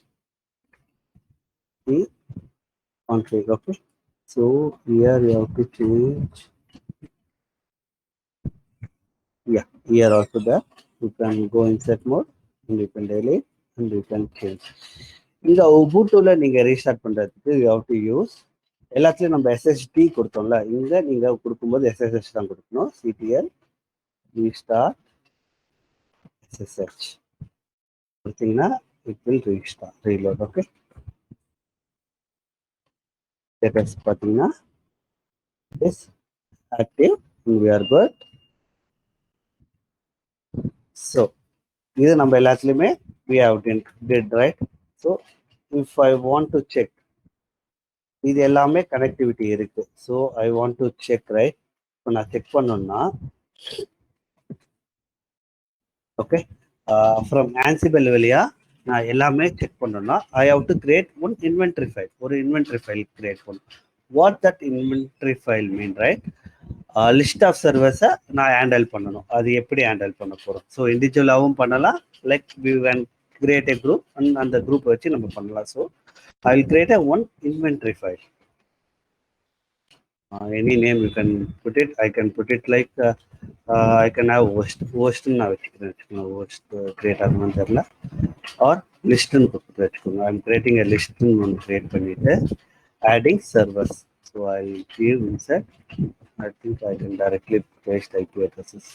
config. Okay, so here you have to change, yeah, here also there you can go insert mode and you can delete and you can change. இந்த உபுண்டுல நீங்க restart பண்றதுக்கு you have to use எல்லாத்துலயும் நம்ம SSD கொடுத்தோம்ல, இங்க நீங்க கொடுக்கும்போது SSH தான் கொடுக்கணும். ctl restart ssh கொடுத்தீங்கன்னா it will restart reload. Okay, status பார்த்தீங்கன்னா is active and we are good. So இது நம்ம எல்லாத்துலயுமே we have did right. So if I want to check இது எல்லாமே கனெக்டிவிட்டி இருக்கு. So I want to check right. இப்போ நான் செக் பண்ணோம்னா ஓகே ஃப்ரம் ஆன்சிபிள் வழியா நான் எல்லாமே செக் பண்ணோம்னா I have to create one inventory file. ஒரு இன்வென்ட்ரி ஃபைல் கிரியேட் பண்ணும். What that inventory file mean right? List of சர்வர்ஸை நான் ஹேண்டில் பண்ணணும். அது எப்படி ஹேண்டில் பண்ண போகிறோம்? ஸோ இண்டிவிஜுவலாகவும் பண்ணலாம், like we can create a group and அந்த குரூப் வச்சு நம்ம பண்ணலாம். So I will create a one inventory file. Any name you can put it. I can put it like I can have host na vechukona host create ஆகணும்னு தெரியல, or list னு கொடுத்து வச்சுக்கோங்க. I'm creating a list னு create பண்ணிட்டு adding servers. So I'll give inside. I think I can directly paste IP addresses.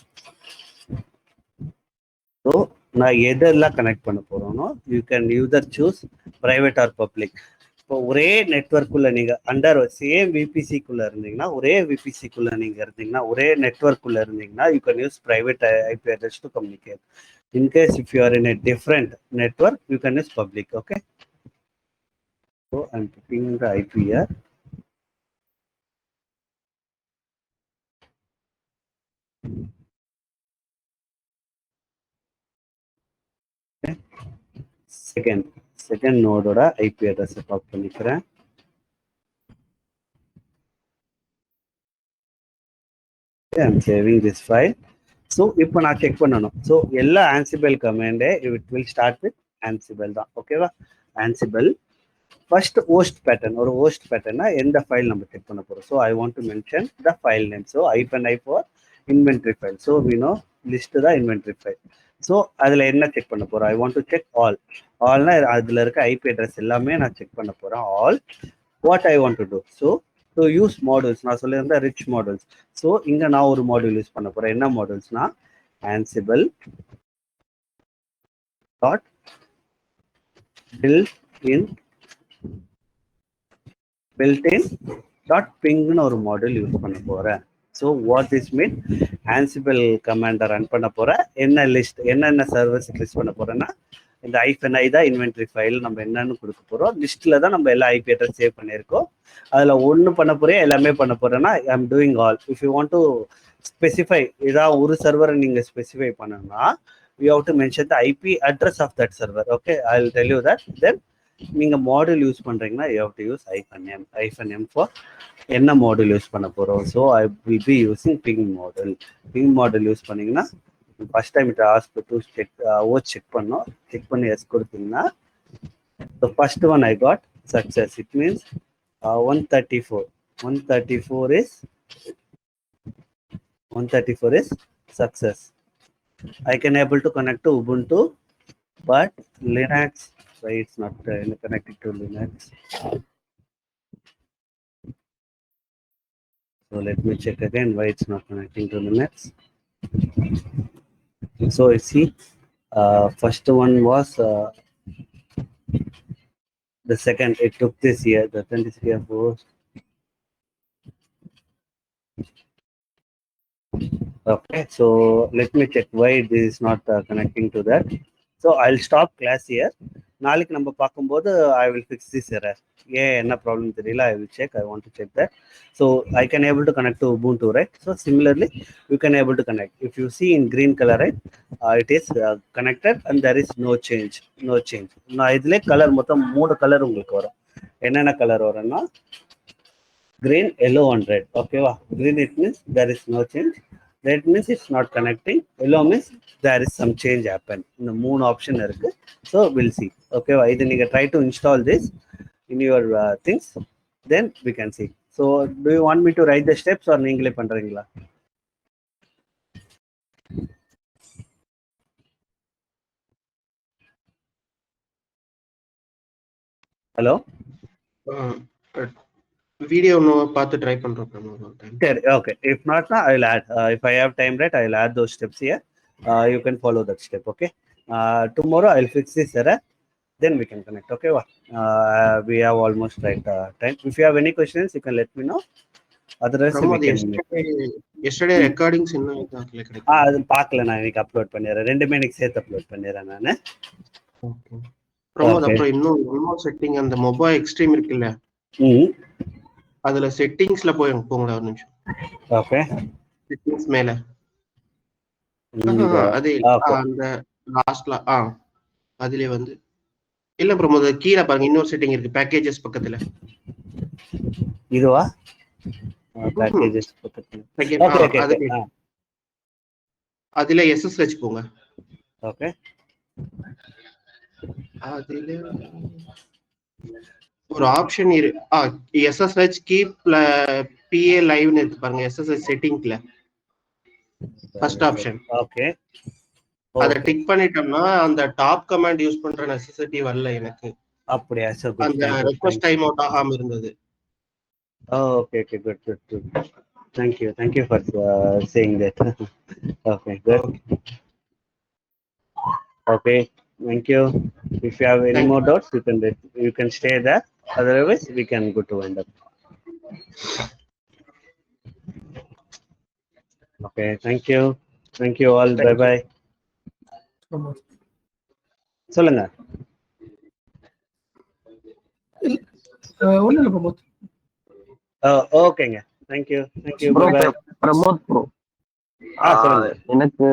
So நான் எதெல்லாம் connect பண்ண போறோம்னோ you can either choose private or public. இப்போ ஒரே நெட்வொர்க்குள்ள நீங்க அண்டர் சேம் விபிசிக்குள்ள இருந்தீங்கன்னா, ஒரே விபிசிக்குள்ள நீங்க இருந்தீங்கன்னா, ஒரே நெட்வொர்க்குள்ள இருந்தீங்கன்னா, you can use private IP address to communicate. In case if you are in a different network, you can use public. Okay, so I am putting the IP here. Second நோடோட IP address copy பண்ணிக்கிறேன். I'm saving this file. So இப்போ நான் check பண்ணணும். So எல்லா Ansible கமாண்டே it will start with Ansible தான். ஓகேவா? Ansible first host pattern. ஒரு ஹோஸ்ட் பேட்டர்னா எந்த ஃபைல் நம்ம செக் பண்ண போகிறோம். So I want to mention the file name. So I for inventory file. So we know list தான் இன்வென்ட்ரி ஃபைல். ஸோ அதில் என்ன செக் பண்ண போகிறோம்? I want to check all. ஆல்னா அதில் இருக்க ஐபி அட்ரஸ் எல்லாமே நான் செக் பண்ண போகிறேன். All what I want to do. So to use modules நான் சொல்லியிருந்தேன், ரிச் மாடியூல்ஸ். ஸோ இங்கே நான் ஒரு மாடியூல் யூஸ் பண்ண போகிறேன். என்ன மாடியூல்ஸ்னா ansible dot built-in dot ping-னு ஒரு மாடியூல் யூஸ் பண்ண போகிறேன். So what is mean? ansible கமாண்டை ரன் பண்ண போகிறேன். என்ன லிஸ்ட், என்னென்ன சர்வர்ஸ் லிஸ்ட் பண்ண போகிறேன்னா, இந்த ஐஃபன் ஐ தான் இன்வென்ட்ரி ஃபைல் நம்ம என்னன்னு கொடுக்க போகிறோம். லிஸ்ட்டில் தான் நம்ம எல்லா ஐபி அட்ரஸ் சேவ் பண்ணியிருக்கோம். அதில் ஒன்று பண்ண போகிறேன், எல்லாமே பண்ண போகிறேன்னா I am doing all. If you want to specify, ஏதாவது ஒரு சர்வரை நீங்கள் ஸ்பெசிஃபை பண்ணணும்னா you have to mention the IP address of that server. Okay, I will tell you that. Then நீங்கள் மாடியூல் யூஸ் பண்ணுறீங்கன்னா you have to use hyphen m for என்ன module use பண்ண போகிறோம். So I will be using ping model. Ping model use பண்ணிங்கன்னா first time it ask to check ஓச் check பண்ணோம். Check பண்ணி S கொடுத்தீங்கன்னா the first one I got success. It means 134. 134 is success. I can able to connect to Ubuntu, but Linux, why it's not connected to Linux. So let me check again why it's not connecting to Linux. So you see, first one was the second. It took this year, the 23 of host. Okay, so let me check why this is not connecting to that. So I'll stop class here. நாளைக்கு நம்ம பார்க்கும்போது I will fix this error. ஏன் என்ன problem தெரியல, I will check. I want to check that. So I can able to connect to Ubuntu, right? So similarly, you can able to connect. If you see in green color, right, it is connected and there is no change. நான் இதுல colour மொத்தம் 3 colour உங்களுக்கு வரும். என்னென்ன colour வரும்னா green, yellow and red. ஓகேவா? Green it means there is no change. Red means it's not connecting. Yellow means there is some change happen. இந்த 3 option இருக்கு. So we'll see. ஓகேவா? இது நீங்க try to install this in your things, then we can see. So do you want me to write the steps or நீங்களே பண்றீங்களா? Hello, video பார்த்து try பண்றோம் பிரமோத். சரி, okay. If not, I will add. If I have time, right, I will add those steps here. You can follow that step. Okay. Tomorrow I will fix this error. Then we can connect. Okay. We have almost right time. If you have any questions, you can let me know. Otherwise, we can. Yesterday recordings இன்னும் இதாக்கல கிடைக்கும். அது பார்க்கல, நான் இன்னைக்கு upload பண்ணிடுறேன். ரெண்டுமே இன்னைக்கு சேர்த்து அப்லோட் பண்ணிடுறேன் நான். ஓகே பிரமோத், அப்புறம் இன்னும் செட்டிங் அந்த மொபைல் எக்ஸ்ட்ரீம் இருக்குல்ல, ம். அதுல செட்டிங்ஸ்ல போங்களா ஒரு நிமிஷம். ஓகே. செட்டிங்ஸ் மேல இங்க அது ஓகே. அந்த லாஸ்ட்ல அதுலயே வந்து இல்ல பிரமோத் கீழே பாருங்க இன்னொரு செட்டிங் இருக்கு பேக்கேஜஸ் பக்கத்துல. இதுவா? பேக்கேஜஸ் பக்கத்துல. Okay okay okay. அதுல SSH போங்க. ஓகே. அதுல ஒரு ஆப்ஷன் SSH கீப் PA லைவ்னு இருக்கு பாருங்க SSH செட்டிங்ல ஃபர்ஸ்ட் ஆப்ஷன். ஓகே. அத டிக் பண்ணிட்டோம்னா அந்த டாப் கமாண்ட் யூஸ் பண்ற நெசசிட்டி வரல எனக்கு. அப்படியா? So good. அந்த ரெக்வெஸ்ட் டைம் அவுட் ஆகாம இருந்தது. Okay okay good good good. Thank you for saying that. Okay, good. Okay, thank you. If you have any more doubts, you can stay there. Otherwise, we can go to wind up. Okay, thank you all. Bye bye. சொல்லுங்க. ஒன்றும் இல்லை பிரமோத். ஓகேங்க. Thank you. Bro Bye bye. Pramod bro சொல்லுங்க. எனக்கு